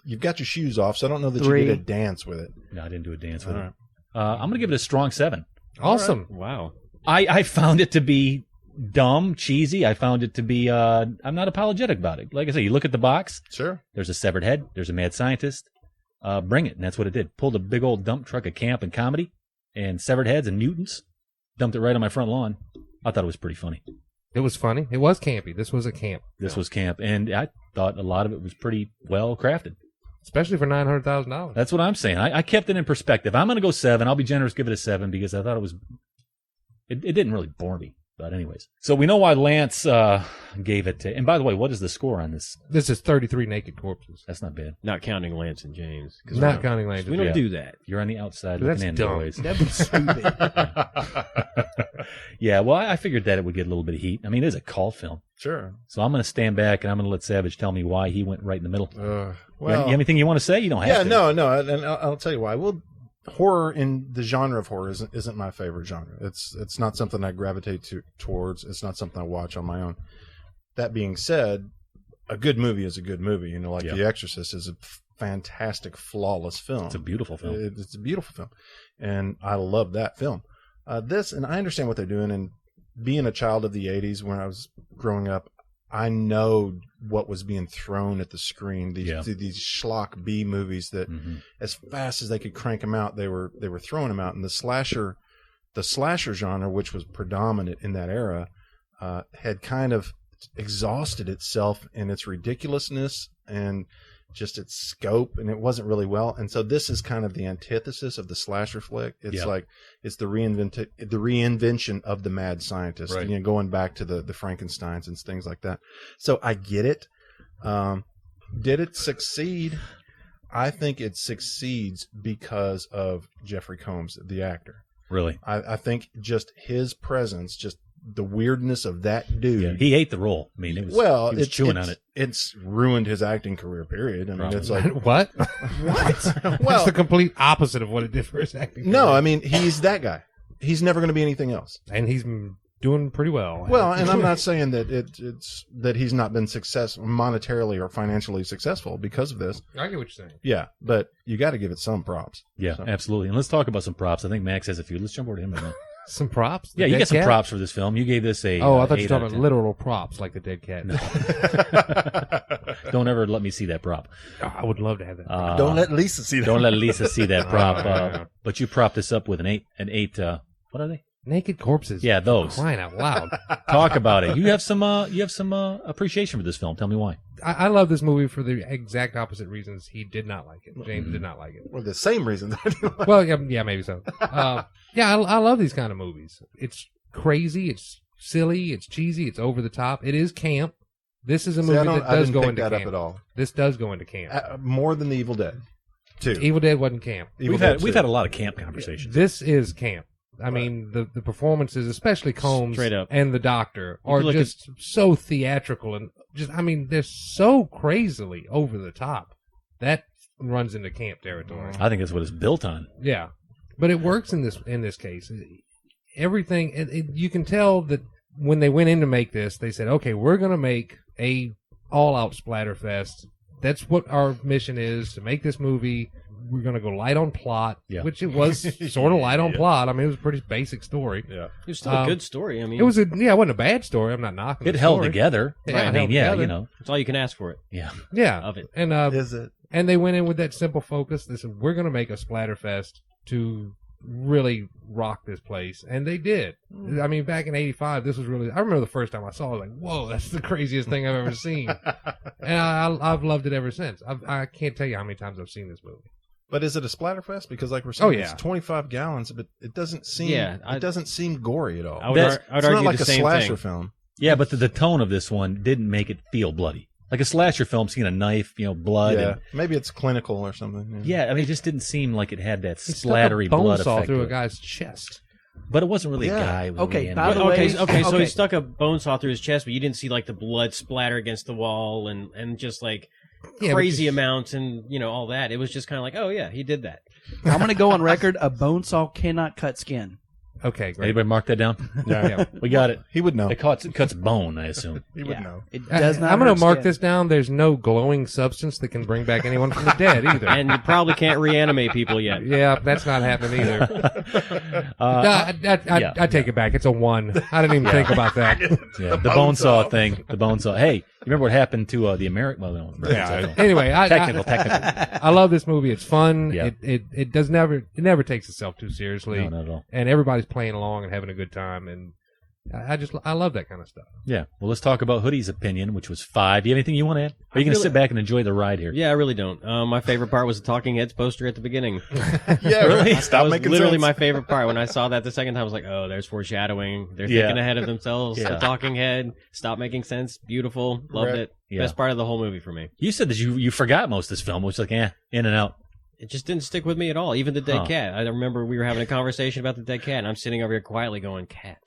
[SPEAKER 5] You've got your shoes off, so I don't know that
[SPEAKER 7] 3.
[SPEAKER 5] you get a dance with it.
[SPEAKER 4] No, I didn't do a dance with
[SPEAKER 5] All
[SPEAKER 4] it.
[SPEAKER 5] right.
[SPEAKER 4] I'm going to give it a strong 7.
[SPEAKER 6] Awesome.
[SPEAKER 2] Wow.
[SPEAKER 4] I found it to be dumb, cheesy. I found it to be. I'm not apologetic about it. Like I say, you look at the box.
[SPEAKER 5] Sure.
[SPEAKER 4] There's a severed head. There's a mad scientist. Bring it, and that's what it did. Pulled a big old dump truck of camp and comedy, and severed heads and mutants. dumped it right on my front lawn. I thought it was pretty funny.
[SPEAKER 6] It was funny. It was campy. This was a camp.
[SPEAKER 4] This was camp, and I thought a lot of it was pretty well crafted.
[SPEAKER 6] Especially for $900,000.
[SPEAKER 4] That's what I'm saying. I kept it in perspective. I'm going to go 7. I'll be generous, give it a 7 because I thought it was. It didn't really bore me, but anyways. So we know why Lance gave it to. And by the way, what is the score on this?
[SPEAKER 6] This is 33 naked corpses.
[SPEAKER 4] That's not bad.
[SPEAKER 2] Not counting Lance and James.
[SPEAKER 6] Not counting Lance.
[SPEAKER 2] We don't do that.
[SPEAKER 4] You're on the outside
[SPEAKER 6] That's
[SPEAKER 4] looking in
[SPEAKER 6] dumb.
[SPEAKER 4] always.
[SPEAKER 7] That'd be stupid.
[SPEAKER 4] Yeah, well, I figured that it would get a little bit of heat. I mean, it is a cult film.
[SPEAKER 5] Sure.
[SPEAKER 4] So I'm going to stand back and I'm going to let Savage tell me why he went right in the middle.
[SPEAKER 5] Well,
[SPEAKER 4] you have anything you want to say? You don't have
[SPEAKER 5] yeah,
[SPEAKER 4] to.
[SPEAKER 5] no, and I'll tell you why. Well, horror in the genre of horror isn't my favorite genre. It's not something I gravitate towards. It's not something I watch on my own. That being said, a good movie is a good movie. You know, like The Exorcist is a fantastic, flawless film.
[SPEAKER 4] It's a beautiful film.
[SPEAKER 5] It's a beautiful film, and I love that film. And I understand what they're doing. And being a child of the '80s, when I was growing up, I know what was being thrown at the screen. These schlock B movies that, as fast as they could crank them out, they were throwing them out. And the slasher genre, which was predominant in that era, had kind of exhausted itself in its ridiculousness and just its scope, and it wasn't really well. And so this is kind of the antithesis of the slasher flick. It's like it's the reinvention of the mad scientist,
[SPEAKER 4] right.
[SPEAKER 5] You know, going back to the Frankensteins and things like that. So I get it. Did it succeed? I think it succeeds because of Jeffrey Combs, the actor.
[SPEAKER 4] Really?
[SPEAKER 5] I think just his presence, just the weirdness of that dude.
[SPEAKER 4] Yeah, he ate the role. I mean, he was chewing on it.
[SPEAKER 5] It's ruined his acting career, period. I mean, it's like...
[SPEAKER 6] What?
[SPEAKER 5] What? Well,
[SPEAKER 6] that's the complete opposite of what it did for his acting career.
[SPEAKER 5] No, I mean, he's that guy. He's never going to be anything else.
[SPEAKER 6] And he's doing pretty well.
[SPEAKER 5] Well, and I'm not saying that it's that he's not been successful monetarily or financially successful because of this.
[SPEAKER 6] I get what you're saying.
[SPEAKER 5] Yeah, but you got to give it some props.
[SPEAKER 4] Yeah, absolutely. And let's talk about some props. I think Max has a few. Let's jump over to him right now.
[SPEAKER 6] Some props?
[SPEAKER 4] Yeah, you got some props for this film. You gave this a.
[SPEAKER 6] Oh, I thought you were talking about literal props like the dead cat.
[SPEAKER 4] No. Don't ever let me see that prop.
[SPEAKER 6] I would love to have that.
[SPEAKER 5] Don't let Lisa see that.
[SPEAKER 4] Don't let Lisa see that prop. But you propped this up with an eight. What are they?
[SPEAKER 6] Naked corpses.
[SPEAKER 4] Yeah, those.
[SPEAKER 6] Crying out loud.
[SPEAKER 4] Talk about it. You have some appreciation for this film. Tell me why.
[SPEAKER 6] I love this movie for the exact opposite reasons he did not like it. James did not like it.
[SPEAKER 5] Well, the same reason.
[SPEAKER 6] Well, yeah, maybe so. Yeah, I love these kind of movies. It's crazy. It's silly. It's cheesy. It's over the top. It is camp. This is a movie that does go into camp. Up at all. This does go into camp.
[SPEAKER 5] More than The Evil Dead 2.
[SPEAKER 6] Evil Dead wasn't camp.
[SPEAKER 4] We've had a lot of camp conversations.
[SPEAKER 6] This is camp. I mean, the performances, especially Combs and the Doctor, are just so theatrical and just, I mean, they're so crazily over the top. That runs into camp territory.
[SPEAKER 4] I think that's what it's built on.
[SPEAKER 6] Yeah. But it works in this case. Everything, you can tell that when they went in to make this, they said, okay, we're going to make a all-out splatterfest. That's what our mission is, to make this movie. We're going to go light on plot, which it was sort of light on plot. I mean, it was a pretty basic story.
[SPEAKER 5] Yeah.
[SPEAKER 2] It was still a good story. I mean,
[SPEAKER 6] it wasn't a bad story. I'm not knocking it.
[SPEAKER 4] It held together.
[SPEAKER 6] Yeah,
[SPEAKER 4] I mean, you know.
[SPEAKER 2] That's all you can ask for it.
[SPEAKER 4] Yeah.
[SPEAKER 6] Yeah.
[SPEAKER 2] Of it.
[SPEAKER 6] And,
[SPEAKER 5] is it?
[SPEAKER 6] And they went in with that simple focus. They said, we're going to make a splatterfest to really rock this place. And they did. I mean, back in 85, this was really, I remember the first time I saw it, I was like, whoa, that's the craziest thing I've ever seen. And I've loved it ever since. I can't tell you how many times I've seen this movie.
[SPEAKER 5] But is it a splatterfest? Because like we're saying, it's 25 gallons, but it doesn't seem it doesn't seem gory at all.
[SPEAKER 2] I would argue
[SPEAKER 5] not like
[SPEAKER 2] the
[SPEAKER 5] a
[SPEAKER 2] same
[SPEAKER 5] slasher
[SPEAKER 2] thing.
[SPEAKER 5] film.
[SPEAKER 4] Yeah, but the tone of this one didn't make it feel bloody. Like a slasher film, seeing a knife, blood.
[SPEAKER 5] Yeah,
[SPEAKER 4] and,
[SPEAKER 5] maybe it's clinical or something.
[SPEAKER 4] Yeah, I mean, it just didn't seem like it had that
[SPEAKER 6] He
[SPEAKER 4] splattery
[SPEAKER 6] stuck a bone
[SPEAKER 4] blood
[SPEAKER 6] saw
[SPEAKER 4] effect.
[SPEAKER 6] through a guy's chest.
[SPEAKER 4] But it wasn't really a guy. It was
[SPEAKER 7] Okay,
[SPEAKER 4] really
[SPEAKER 7] by the way,
[SPEAKER 2] so he stuck a bone saw through his chest, but you didn't see like the blood splatter against the wall and just like crazy amounts and all that. It was just kind of like, oh yeah, he did that.
[SPEAKER 7] I'm going to go on record. A bone saw cannot cut skin.
[SPEAKER 6] Okay, great.
[SPEAKER 4] Anybody mark that down?
[SPEAKER 5] Yeah.
[SPEAKER 4] We got it.
[SPEAKER 5] He would know.
[SPEAKER 4] It cuts bone, I assume.
[SPEAKER 5] He would know.
[SPEAKER 7] It does not.
[SPEAKER 6] I'm going
[SPEAKER 7] hurt
[SPEAKER 6] to mark
[SPEAKER 7] skin.
[SPEAKER 6] this down. There's no glowing substance that can bring back anyone from the dead either.
[SPEAKER 2] And you probably can't reanimate people yet.
[SPEAKER 6] Yeah, that's not happening either. I take it back. It's a 1. I didn't even think about that.
[SPEAKER 4] Yeah, the bone saw thing. The bone saw. Hey, remember what happened to the American? Well, no,
[SPEAKER 6] Anyway,
[SPEAKER 4] technical.
[SPEAKER 6] I love this movie. It's fun.
[SPEAKER 4] Yeah.
[SPEAKER 6] It never takes itself too seriously.
[SPEAKER 4] No, not at all.
[SPEAKER 6] And everybody's playing along and having a good time. And I love that kind of stuff.
[SPEAKER 4] Yeah. Well, let's talk about Hoodie's opinion, which was 5. Do you have anything you want to add? Or are you going to sit back and enjoy the ride here?
[SPEAKER 2] Yeah, I really don't. My favorite part was the Talking Heads poster at the beginning.
[SPEAKER 5] Yeah, really.
[SPEAKER 2] That was literally my favorite part. When I saw that the second time, I was like, oh, there's foreshadowing. They're thinking ahead of themselves.
[SPEAKER 4] Yeah.
[SPEAKER 2] The Talking Head. Stop making sense. Beautiful. Loved it.
[SPEAKER 4] Yeah.
[SPEAKER 2] Best part of the whole movie for me.
[SPEAKER 4] You said that you forgot most of this film, which was like, in and out.
[SPEAKER 2] It just didn't stick with me at all. Even the dead cat. I remember we were having a conversation about the dead cat, and I'm sitting over here quietly going, cat.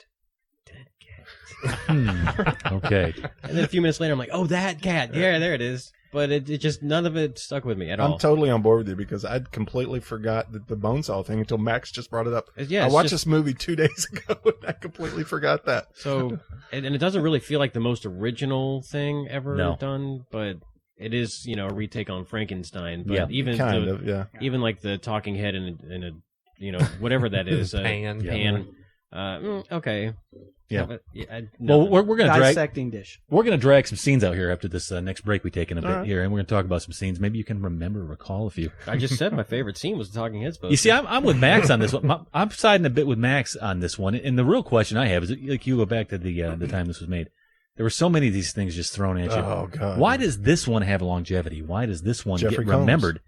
[SPEAKER 4] Okay.
[SPEAKER 2] And then a few minutes later, I'm like, oh, that cat. Yeah, there it is. But it just, none of it stuck with me at all.
[SPEAKER 5] I'm totally on board with you because I'd completely forgot the Bonesaw thing until Max just brought it up.
[SPEAKER 2] Yeah,
[SPEAKER 5] I watched this movie 2 days ago and I completely forgot that.
[SPEAKER 2] So, and it doesn't really feel like the most original thing ever done, but it is, a retake on Frankenstein. But even even like the talking head in a whatever that is, pan. Okay.
[SPEAKER 4] Yeah.
[SPEAKER 2] Well,
[SPEAKER 4] we're going to
[SPEAKER 7] dissecting dish.
[SPEAKER 4] We're going to drag some scenes out here after this next break we take in a bit here, and we're going to talk about some scenes. Maybe you can recall a few.
[SPEAKER 2] I just said my favorite scene was the Talking Heads poster.
[SPEAKER 4] You see, I'm with Max on this one. I'm siding a bit with Max on this one. And the real question I have is, like, you go back to the time this was made. There were so many of these things just thrown at you.
[SPEAKER 5] Oh, God.
[SPEAKER 4] Why does this one have longevity? Why does this one
[SPEAKER 5] Jeffrey
[SPEAKER 4] get remembered?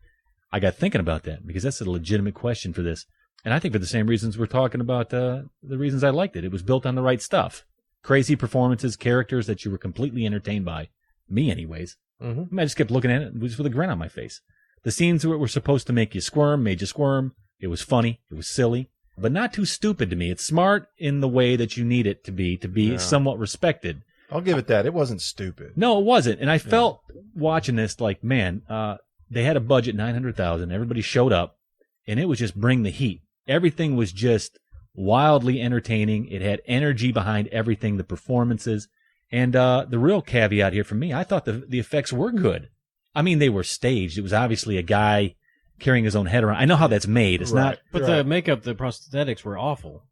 [SPEAKER 4] I got thinking about that because that's a legitimate question for this. And I think for the same reasons we're talking about the reasons I liked it. It was built on the right stuff. Crazy performances, characters that you were completely entertained by. Me, anyways. Mm-hmm. I just kept looking at it just with a grin on my face. The scenes were supposed to make you squirm, made you squirm. It was funny. It was silly. But not too stupid to me. It's smart in the way that you need it to be somewhat respected.
[SPEAKER 5] I'll give it that. It wasn't stupid.
[SPEAKER 4] No, it wasn't. And I felt watching this like, man, they had a budget, $900,000. Everybody showed up, and it was just bring the heat. Everything was just wildly entertaining. It had energy behind everything, the performances. And the real caveat here for me, I thought the effects were good. I mean, they were staged. It was obviously a guy carrying his own head around. I know how that's made. It's not.
[SPEAKER 2] But the makeup, the prosthetics were awful.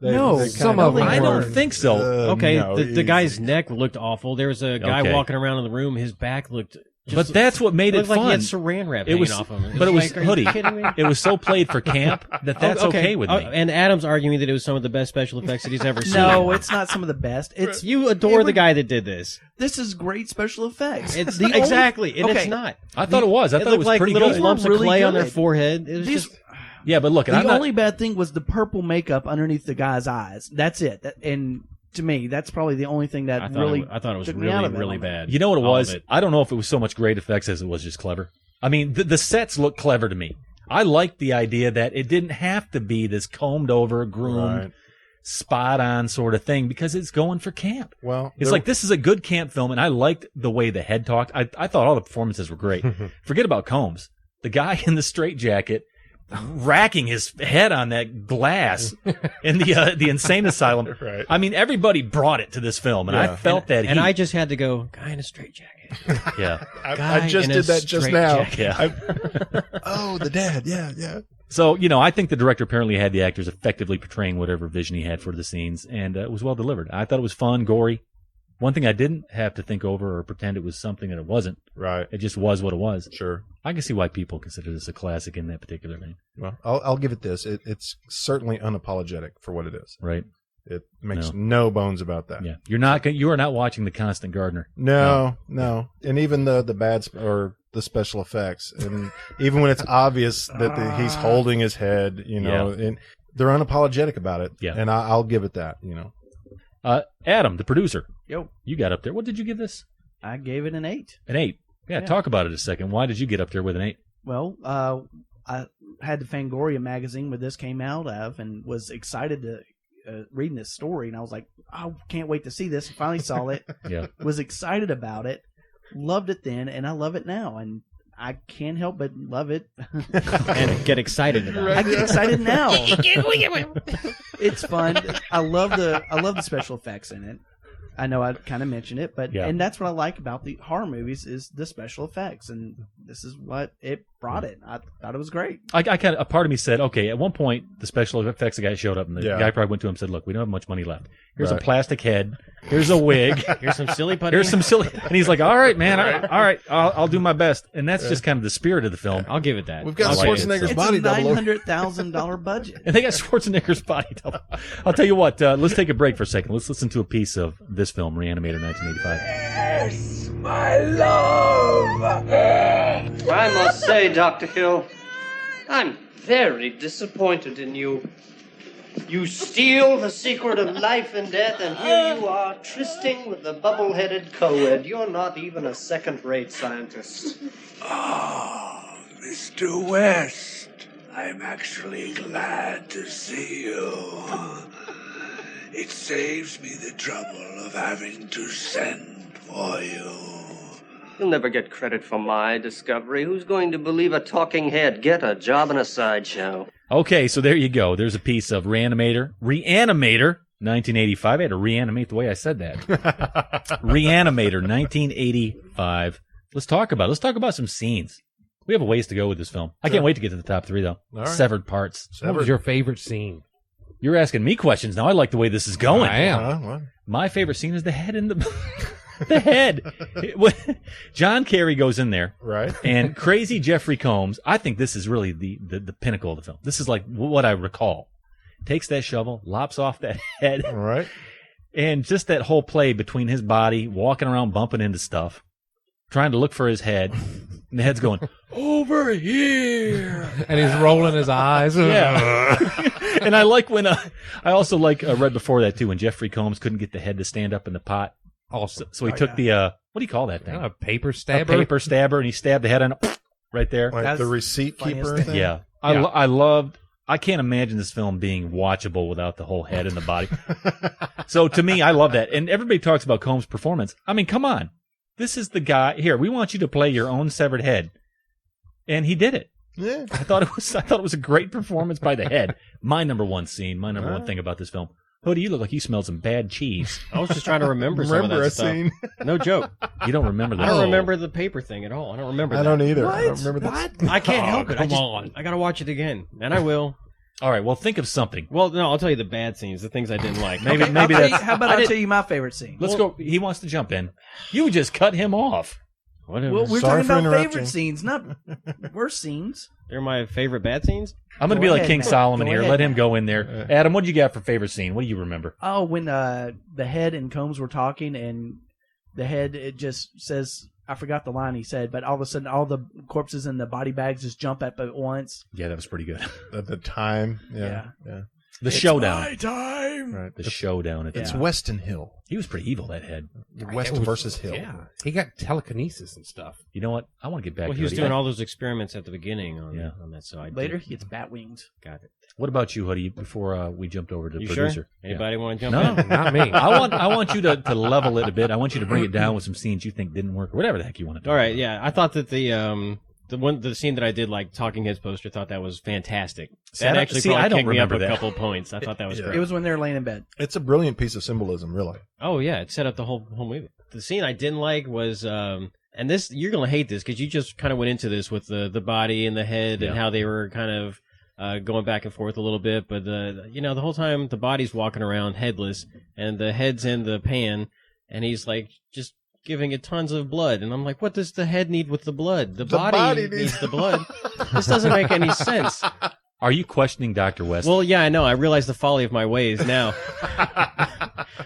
[SPEAKER 6] Some of them.
[SPEAKER 4] I don't think so.
[SPEAKER 2] Okay, the guy's neck looked awful. There was a guy walking around in the room. His back looked.
[SPEAKER 4] But that's what made it fun.
[SPEAKER 2] Like he had saran wrap hanging off him.
[SPEAKER 4] But it was
[SPEAKER 2] like,
[SPEAKER 4] Hoodie.
[SPEAKER 2] Are you kidding me?
[SPEAKER 4] It was so played for camp that's okay with me.
[SPEAKER 2] And Adam's arguing that it was some of the best special effects that he's ever seen.
[SPEAKER 7] No, it's not some of the best. It's
[SPEAKER 2] you adore the guy that did this.
[SPEAKER 7] This is great special effects.
[SPEAKER 2] It's exactly, and it's not.
[SPEAKER 4] I thought it was. I thought it was
[SPEAKER 2] like
[SPEAKER 4] pretty
[SPEAKER 2] little
[SPEAKER 4] good.
[SPEAKER 2] lumps of clay on their forehead. It was just.
[SPEAKER 4] Yeah, but look,
[SPEAKER 7] the only bad thing was the purple makeup underneath the guy's eyes. That's it. And to me, that's probably the only thing that
[SPEAKER 2] I thought it was really bad.
[SPEAKER 4] You know what it was? I don't know if it was so much great effects as it was just clever. I mean, the sets look clever to me. I liked the idea that it didn't have to be this combed over, groomed, spot on sort of thing because it's going for camp.
[SPEAKER 5] Well,
[SPEAKER 4] it's like this is a good camp film, and I liked the way the head talked. I thought all the performances were great. Forget about Combs. The guy in the straitjacket racking his head on that glass in the insane asylum.
[SPEAKER 5] Right.
[SPEAKER 4] I mean, everybody brought it to this film, and I felt that.
[SPEAKER 2] And I just had to go, guy in a straitjacket.
[SPEAKER 4] Yeah,
[SPEAKER 5] I just did that just now.
[SPEAKER 4] Yeah.
[SPEAKER 5] Oh, the dad. Yeah.
[SPEAKER 4] So, I think the director apparently had the actors effectively portraying whatever vision he had for the scenes, and it was well delivered. I thought it was fun, gory. One thing I didn't have to think over or pretend it was something that it wasn't.
[SPEAKER 5] Right.
[SPEAKER 4] It just was what it was.
[SPEAKER 5] Sure.
[SPEAKER 4] I can see why people consider this a classic in that particular vein.
[SPEAKER 5] Well, I'll give it this. It's certainly unapologetic for what it is.
[SPEAKER 4] Right.
[SPEAKER 5] It makes no bones about that.
[SPEAKER 4] Yeah. You are not watching The Constant Gardener.
[SPEAKER 5] No. And even the bad or the special effects, and even when it's obvious that he's holding his head, and they're unapologetic about it.
[SPEAKER 4] Yeah.
[SPEAKER 5] And I'll give it that.
[SPEAKER 4] Adam, the producer.
[SPEAKER 7] Yo.
[SPEAKER 4] You got up there. What did you give this?
[SPEAKER 7] I gave it an 8.
[SPEAKER 4] An 8. Yeah, talk about it a second. Why did you get up there with an 8?
[SPEAKER 7] Well, I had the Fangoria magazine where this came out of and was excited to reading this story. And I was like, I can't wait to see this. Finally saw it.
[SPEAKER 4] Yeah.
[SPEAKER 7] Was excited about it. Loved it then, and I love it now. And I can't help but love it.
[SPEAKER 2] And get excited about it.
[SPEAKER 7] I get excited now. It's fun. I love the special effects in it. I know I kind of mentioned it, and that's what I like about the horror movies is the special effects, and this is what it brought it. I thought it was great.
[SPEAKER 4] A part of me said, okay, at one point, the special effects guy showed up, and the guy probably went to him and said, look, we don't have much money left. Here's a plastic head. Here's a wig.
[SPEAKER 2] Here's some silly putty.
[SPEAKER 4] Here's some silly. And he's like, all right, man. All right. I'll do my best. And that's just kind of the spirit of the film.
[SPEAKER 2] I'll give it that.
[SPEAKER 5] We've got Schwarzenegger's body double.
[SPEAKER 7] It's a $900,000 budget.
[SPEAKER 4] And they got Schwarzenegger's body double. I'll tell you what. Let's take a break for a second. Let's listen to a piece of this film, Re-Animator 1985.
[SPEAKER 11] Yes, my love.
[SPEAKER 9] I must say, Dr. Hill, I'm very disappointed in you. You steal the secret of life and death, and here you are trysting with the bubble-headed co-ed. You're not even a second-rate scientist.
[SPEAKER 11] Oh, Mr. West, I'm actually glad to see you. It saves me the trouble of having to send for you.
[SPEAKER 9] You'll never get credit for my discovery. Who's going to believe a talking head? Get a job in a sideshow.
[SPEAKER 4] Okay, so there you go. There's a piece of Re-Animator 1985. I had to reanimate the way I said that. Re-Animator 1985. Let's talk about it. Let's talk about some scenes. We have a ways to go with this film. I can't wait to get to the top 3, though.
[SPEAKER 5] All right.
[SPEAKER 4] Severed parts.
[SPEAKER 6] What was your favorite scene?
[SPEAKER 4] You're asking me questions now. I like the way this is going.
[SPEAKER 6] I am.
[SPEAKER 4] My favorite scene is the head in the... The head. John Kerry goes in there.
[SPEAKER 5] Right.
[SPEAKER 4] And crazy Jeffrey Combs, I think this is really the pinnacle of the film. This is like what I recall. Takes that shovel, lops off that head.
[SPEAKER 5] Right.
[SPEAKER 4] And just that whole play between his body, walking around bumping into stuff, trying to look for his head. And the head's going, over here.
[SPEAKER 6] And he's rolling his eyes.
[SPEAKER 4] Yeah. And I like when, I also like, read before that too, when Jeffrey Combs couldn't get the head to stand up in the pot.
[SPEAKER 6] Also,
[SPEAKER 4] so he took the what do you call that thing?
[SPEAKER 6] A paper stabber.
[SPEAKER 4] A paper stabber, and he stabbed the head on it right there.
[SPEAKER 5] Like the receipt keeper thing?
[SPEAKER 4] Yeah. I loved. I can't imagine this film being watchable without the whole head and the body. So to me, I love that. And everybody talks about Combs' performance. I mean, come on, this is the guy. Here, we want you to play your own severed head, and he did it.
[SPEAKER 5] Yeah.
[SPEAKER 4] I thought it was a great performance by the head. My number one scene. My number one thing about this film. Hoodie, you look like you smelled some bad cheese.
[SPEAKER 2] I was just trying to remember some of that stuff.
[SPEAKER 5] Scene.
[SPEAKER 2] No joke.
[SPEAKER 4] You don't remember that?
[SPEAKER 2] I don't remember the paper thing at all. I don't remember that.
[SPEAKER 5] I don't either.
[SPEAKER 7] What?
[SPEAKER 5] I don't remember that.
[SPEAKER 2] I can't help it. Come on. I got to watch it again, and I will.
[SPEAKER 4] All right, well, think of something.
[SPEAKER 2] Well, no, I'll tell you the bad scenes, the things I didn't like.
[SPEAKER 4] Maybe
[SPEAKER 7] Okay,
[SPEAKER 4] that's...
[SPEAKER 7] How about I tell you my favorite scene?
[SPEAKER 4] Let's go. He wants to jump in. You just cut him off.
[SPEAKER 2] Whatever.
[SPEAKER 7] Well, we're
[SPEAKER 5] Sorry
[SPEAKER 7] talking
[SPEAKER 5] for
[SPEAKER 7] about
[SPEAKER 5] interrupting.
[SPEAKER 7] favorite scenes, not worst scenes.
[SPEAKER 2] They're my favorite bad scenes?
[SPEAKER 4] I'm going to
[SPEAKER 7] Go
[SPEAKER 4] be like
[SPEAKER 7] ahead,
[SPEAKER 4] King
[SPEAKER 7] Matt.
[SPEAKER 4] Solomon
[SPEAKER 7] Go
[SPEAKER 4] here.
[SPEAKER 7] ahead,
[SPEAKER 4] Let him
[SPEAKER 7] Matt.
[SPEAKER 4] go in there. Adam, what did you got for favorite scene? What do you remember?
[SPEAKER 7] Oh, when the head and Combs were talking, and the head, it just says, I forgot the line he said, but all of a sudden all the corpses in the body bags just jump up at once.
[SPEAKER 4] Yeah, that was pretty good.
[SPEAKER 5] At the time.
[SPEAKER 7] Yeah.
[SPEAKER 4] The showdown.
[SPEAKER 11] My time.
[SPEAKER 5] Right.
[SPEAKER 4] The showdown. At the
[SPEAKER 5] It's
[SPEAKER 4] time.
[SPEAKER 5] Weston Hill.
[SPEAKER 4] He was pretty evil, that head.
[SPEAKER 5] West versus Hill.
[SPEAKER 6] Yeah. He got telekinesis and stuff.
[SPEAKER 4] You know what? I want to get back
[SPEAKER 2] Well,
[SPEAKER 4] to
[SPEAKER 2] he was
[SPEAKER 4] Hoodie.
[SPEAKER 2] doing all those experiments at the beginning on that side.
[SPEAKER 7] Later, he gets bat wings.
[SPEAKER 2] Got it.
[SPEAKER 4] What about you, Hoodie, before we jumped over to the
[SPEAKER 2] You
[SPEAKER 4] producer?
[SPEAKER 2] sure? Anybody want to jump
[SPEAKER 4] No,
[SPEAKER 2] in?
[SPEAKER 6] Not me.
[SPEAKER 4] I want you to level it a bit. I want you to bring it down with some scenes you think didn't work, or whatever the heck you want to do.
[SPEAKER 2] All right, yeah. I thought that the scene that I did, like Talking Heads poster, thought that was fantastic. That actually probably
[SPEAKER 4] I don't
[SPEAKER 2] kicked me up
[SPEAKER 4] remember
[SPEAKER 2] a
[SPEAKER 4] that.
[SPEAKER 2] couple points. I thought that was great.
[SPEAKER 7] It was when they were laying in bed.
[SPEAKER 5] It's a brilliant piece of symbolism, really.
[SPEAKER 2] Oh yeah, it set up the whole movie. The scene I didn't like was, and this you're gonna hate this because you just kind of went into this with the body and the head and how they were kind of going back and forth a little bit. But the whole time the body's walking around headless and the head's in the pan, and he's like just giving it tons of blood, and I'm like, what does the head need with the blood? The body needs the blood. This doesn't make any sense.
[SPEAKER 4] Are you questioning Dr. West?
[SPEAKER 2] Well, yeah, I know. I realize the folly of my ways now.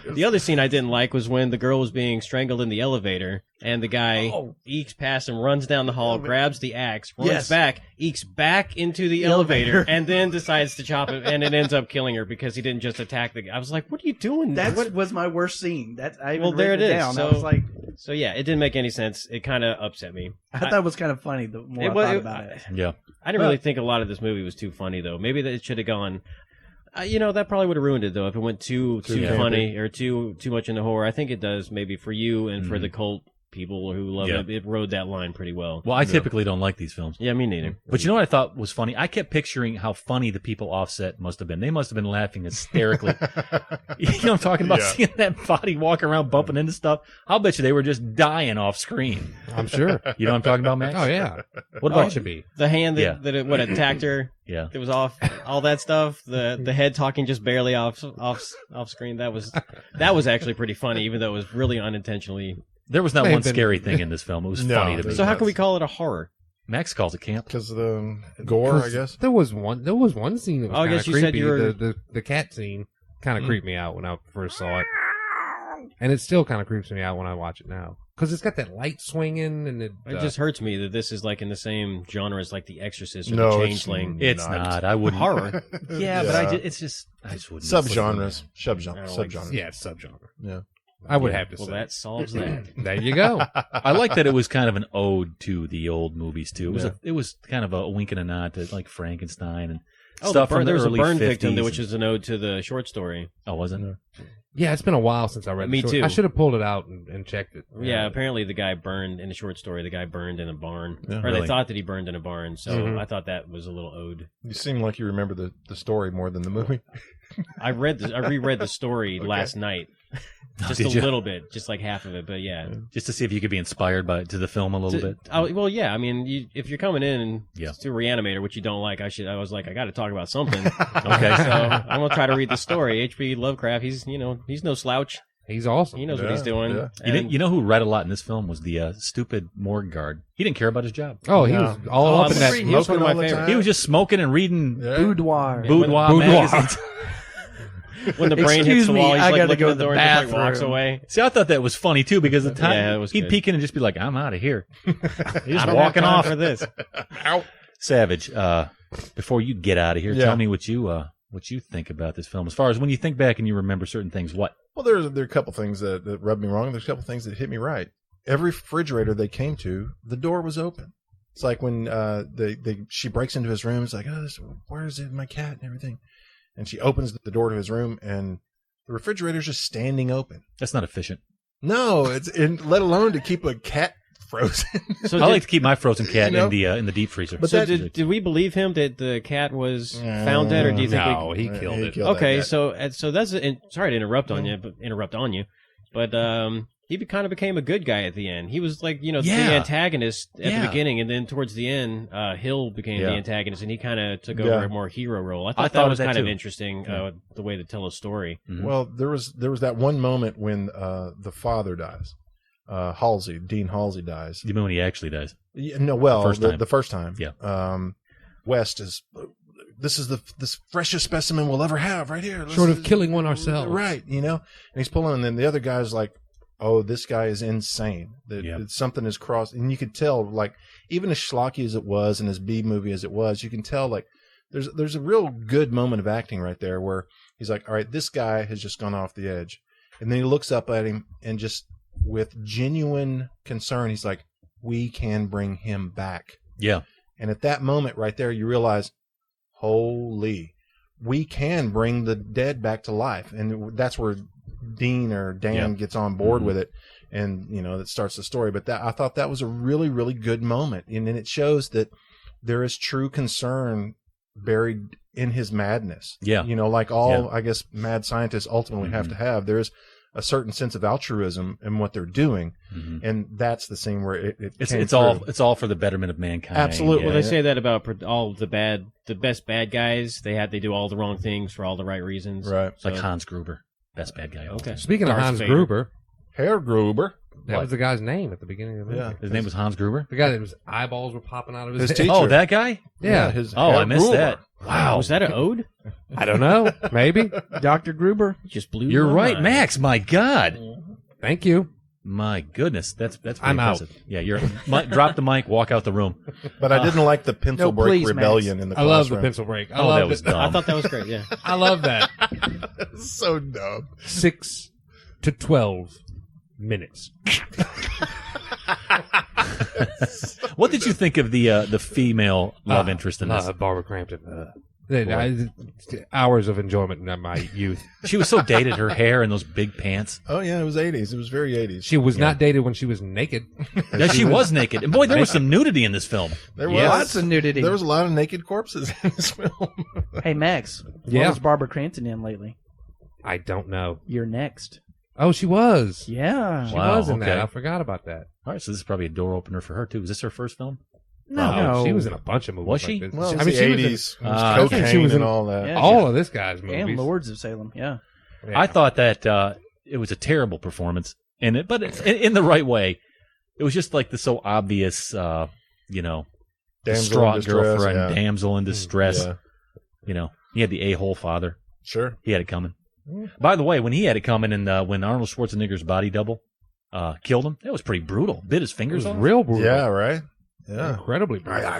[SPEAKER 2] The other scene I didn't like was when the girl was being strangled in the elevator, and the guy ekes past and runs down the hall, grabs the axe, runs back, ekes back into the elevator, and then decides to chop it, and it ends up killing her because he didn't just attack the guy. I was like, what are you doing?
[SPEAKER 7] That was my worst scene. I
[SPEAKER 2] Well, there it
[SPEAKER 7] wrote
[SPEAKER 2] is.
[SPEAKER 7] down.
[SPEAKER 2] So-
[SPEAKER 7] I was like,
[SPEAKER 2] So yeah, it didn't make any sense. It kind of upset me.
[SPEAKER 7] I thought it was kind of funny the more I thought about it.
[SPEAKER 4] Yeah.
[SPEAKER 2] I didn't really think a lot of this movie was too funny, though. Maybe that it should have gone. That probably would have ruined it, though, if it went too funny or too much into horror. I think it does, maybe for you and for the cult people who love it. It rode that line pretty well.
[SPEAKER 4] Well, I typically don't like these films.
[SPEAKER 2] Yeah, me neither.
[SPEAKER 4] But you know what I thought was funny? I kept picturing how funny the people offset must have been. They must have been laughing hysterically. You know what I'm talking about? Seeing that body walk around bumping into stuff. I'll bet you they were just dying off screen.
[SPEAKER 6] I'm sure.
[SPEAKER 4] You know what I'm talking about, Max?
[SPEAKER 6] Oh, yeah.
[SPEAKER 4] What about
[SPEAKER 6] should be
[SPEAKER 2] the hand that attacked her?
[SPEAKER 4] Yeah,
[SPEAKER 2] it was off. All that stuff. The head talking just barely off screen. That was actually pretty funny, even though it was really unintentionally.
[SPEAKER 4] There was not one scary thing in this film. It was funny to me.
[SPEAKER 2] So how can we call it a horror?
[SPEAKER 4] Max calls it camp
[SPEAKER 5] because of the gore, I guess.
[SPEAKER 6] There was one scene that was kind of creepy.
[SPEAKER 2] Said you were...
[SPEAKER 6] the cat scene kind of creeped me out when I first saw it, and it still kind of creeps me out when I watch it now. Because it's got that light swinging, and it
[SPEAKER 2] just hurts me that this is like in the same genre as like The Exorcist or
[SPEAKER 5] No,
[SPEAKER 2] The Changeling.
[SPEAKER 4] It's not. I wouldn't.
[SPEAKER 2] Horror.
[SPEAKER 4] Yeah, but I just wouldn't.
[SPEAKER 5] Subgenres.
[SPEAKER 6] Yeah, it's subgenre.
[SPEAKER 5] Yeah.
[SPEAKER 6] I would have to say.
[SPEAKER 2] Well, that solves that.
[SPEAKER 6] There you go.
[SPEAKER 4] I like that it was kind of an ode to the old movies too. It was kind of a wink and a nod to like Frankenstein and stuff from the
[SPEAKER 2] there was
[SPEAKER 4] early
[SPEAKER 2] a Burn
[SPEAKER 4] 50s.
[SPEAKER 2] Victim, which is an ode to the short story.
[SPEAKER 4] Oh, wasn't it?
[SPEAKER 6] Yeah, it's been a while since I read
[SPEAKER 2] Me
[SPEAKER 6] the short.
[SPEAKER 2] too.
[SPEAKER 6] I should have pulled it out and checked it.
[SPEAKER 2] Yeah, apparently the guy burned in the short story. The guy burned in a barn, or
[SPEAKER 4] really?
[SPEAKER 2] they thought that he burned in a barn. So I thought that was a little ode.
[SPEAKER 5] You seem like you remember the story more than the movie.
[SPEAKER 2] I reread the story last night, just a little bit, just like half of it. But yeah,
[SPEAKER 4] just to see if you could be inspired to the film a little bit.
[SPEAKER 2] Well, yeah. I mean, if you're coming in and to Re-Animator, which you don't like, I was like, I got to talk about something. Okay, so I'm gonna try to read the story. H.P. Lovecraft, he's no slouch.
[SPEAKER 6] He's awesome.
[SPEAKER 2] He knows what he's doing.
[SPEAKER 5] Yeah.
[SPEAKER 4] You know who read a lot in this film was the stupid morgue guard. He didn't care about his job.
[SPEAKER 6] Oh, he was all up in that.
[SPEAKER 2] He was one of my favorites.
[SPEAKER 4] He was just smoking and reading
[SPEAKER 7] boudoir
[SPEAKER 4] magazines.
[SPEAKER 2] When the brain hits the wall, he's like looking
[SPEAKER 7] go
[SPEAKER 2] at the door and just like walks away.
[SPEAKER 4] See, I thought that was funny too because the time
[SPEAKER 2] was
[SPEAKER 4] he'd
[SPEAKER 2] good.
[SPEAKER 4] peek in and just be like, "I'm out of here." He's
[SPEAKER 2] I don't
[SPEAKER 4] walking
[SPEAKER 2] have time
[SPEAKER 4] off
[SPEAKER 2] for this.
[SPEAKER 4] Savage, before you get out of here, tell me what you think about this film. As far as when you think back and you remember certain things, what?
[SPEAKER 5] Well, there are a couple things that rubbed me wrong. There's a couple things that hit me right. Every refrigerator they came to, the door was open. It's like when she breaks into his room. It's like, where is my cat and everything? And she opens the door to his room, and the refrigerator's just standing open.
[SPEAKER 4] That's not efficient.
[SPEAKER 5] No, let alone to keep a cat frozen.
[SPEAKER 4] So I like to keep my frozen cat in the deep freezer.
[SPEAKER 2] But so did we believe him that the cat was found dead, or do you think
[SPEAKER 6] he killed it?
[SPEAKER 2] Okay, so that's sorry to interrupt on you, but he kind of became a good guy at the end. He was like, the antagonist at the beginning, and then towards the end, Hill became the antagonist, and he kind of took over a more hero role. I thought that was kind of interesting, the way to tell a story.
[SPEAKER 5] Mm-hmm. Well, there was that one moment when the father dies. Dean Halsey dies.
[SPEAKER 4] You mean when he actually dies?
[SPEAKER 5] Yeah, no, well, the first time.
[SPEAKER 4] Yeah.
[SPEAKER 5] West is. This is the freshest specimen we'll ever have right here.
[SPEAKER 6] Short of killing one ourselves,
[SPEAKER 5] right? And he's pulling, and then the other guy's like, "Oh, this guy is insane. That something is crossed," and you could tell, like, even as schlocky as it was and as B movie as it was, you can tell, like, there's a real good moment of acting right there where he's like, "All right, this guy has just gone off the edge," and then he looks up at him and just with genuine concern, he's like, "We can bring him back."
[SPEAKER 4] Yeah,
[SPEAKER 5] and at that moment right there, you realize, holy, we can bring the dead back to life, and that's where Dan gets on board with it, and that starts the story. But I thought that was a really, really good moment, and then it shows that there is true concern buried in his madness.
[SPEAKER 4] Yeah,
[SPEAKER 5] like all I guess mad scientists ultimately have to have. There's a certain sense of altruism in what they're doing, and that's the scene where it's
[SPEAKER 4] all for the betterment of mankind.
[SPEAKER 5] Absolutely.
[SPEAKER 2] Well, they say that about all the best bad guys. They do all the wrong things for all the right reasons.
[SPEAKER 5] Right,
[SPEAKER 4] so, like Hans Gruber. Best bad guy.
[SPEAKER 2] Okay.
[SPEAKER 6] Speaking of Hans Gruber,
[SPEAKER 5] Herr Gruber.
[SPEAKER 6] That was the guy's name at the beginning of the movie.
[SPEAKER 5] Yeah.
[SPEAKER 4] His name was Hans Gruber?
[SPEAKER 6] The guy that his eyeballs were popping out of his head.
[SPEAKER 5] teacher.
[SPEAKER 4] Oh, that guy?
[SPEAKER 6] Yeah.
[SPEAKER 4] I missed that.
[SPEAKER 2] Wow. Was that an ode?
[SPEAKER 6] I don't know. Maybe.
[SPEAKER 7] Dr. Gruber
[SPEAKER 2] just blew.
[SPEAKER 4] You're right,
[SPEAKER 2] mind.
[SPEAKER 4] Max. My God.
[SPEAKER 6] Thank you.
[SPEAKER 4] My goodness. That's pretty
[SPEAKER 6] I'm
[SPEAKER 4] impressive. Out. Yeah, you're drop the mic, walk out the room.
[SPEAKER 5] But I didn't like the pencil break rebellion
[SPEAKER 7] Max.
[SPEAKER 5] in the
[SPEAKER 6] classroom.
[SPEAKER 5] I
[SPEAKER 6] love the pencil break.
[SPEAKER 4] That was dumb.
[SPEAKER 2] I thought that was great, yeah.
[SPEAKER 6] I love that.
[SPEAKER 5] So dumb.
[SPEAKER 6] 6 to 12 minutes.
[SPEAKER 4] What did you think of the female love interest in this?
[SPEAKER 6] Barbara Crampton. Hours of enjoyment in my youth.
[SPEAKER 4] She was so dated, her hair and those big pants.
[SPEAKER 5] Oh, yeah, it was 80s. It was very 80s.
[SPEAKER 6] She was not dated when she was naked.
[SPEAKER 4] Yeah, she was naked. And boy, there was some nudity in this film.
[SPEAKER 5] There was.
[SPEAKER 7] Lots of nudity.
[SPEAKER 5] There was a lot of naked corpses in this film.
[SPEAKER 7] Hey, Max.
[SPEAKER 6] Yeah.
[SPEAKER 7] What was Barbara Crampton in lately?
[SPEAKER 6] I don't know.
[SPEAKER 7] You're Next.
[SPEAKER 6] Oh, she was.
[SPEAKER 7] Yeah.
[SPEAKER 6] She
[SPEAKER 4] Wow,
[SPEAKER 6] was in that.
[SPEAKER 4] okay.
[SPEAKER 6] I forgot about that.
[SPEAKER 4] All right, so this is probably a door opener for her, too. Was this her first film?
[SPEAKER 7] No.
[SPEAKER 6] She was in a bunch of movies.
[SPEAKER 4] Was she?
[SPEAKER 6] Like this.
[SPEAKER 5] Well,
[SPEAKER 6] I
[SPEAKER 5] it was
[SPEAKER 6] mean,
[SPEAKER 5] the
[SPEAKER 6] she was
[SPEAKER 5] 80s.
[SPEAKER 6] in-
[SPEAKER 5] It was
[SPEAKER 6] I think
[SPEAKER 5] cocaine
[SPEAKER 6] she was in
[SPEAKER 5] and all that.
[SPEAKER 7] Yeah.
[SPEAKER 6] all of this guy's movies.
[SPEAKER 7] And Lords of Salem, yeah.
[SPEAKER 6] Yeah.
[SPEAKER 4] I thought that it was a terrible performance, but in the right way. It was just like the so obvious,
[SPEAKER 5] Damsel in
[SPEAKER 4] distraught
[SPEAKER 5] distress,
[SPEAKER 4] girlfriend,
[SPEAKER 5] yeah.
[SPEAKER 4] damsel in distress.
[SPEAKER 5] Yeah.
[SPEAKER 4] He had the a-hole father.
[SPEAKER 5] Sure.
[SPEAKER 4] He had it coming. By the way, when he had it coming, and when Arnold Schwarzenegger's body double killed him, that was pretty brutal. Bit his
[SPEAKER 6] It
[SPEAKER 4] fingers
[SPEAKER 6] was
[SPEAKER 4] off.
[SPEAKER 6] real brutal.
[SPEAKER 5] Yeah, right? Yeah.
[SPEAKER 6] Incredibly brutal.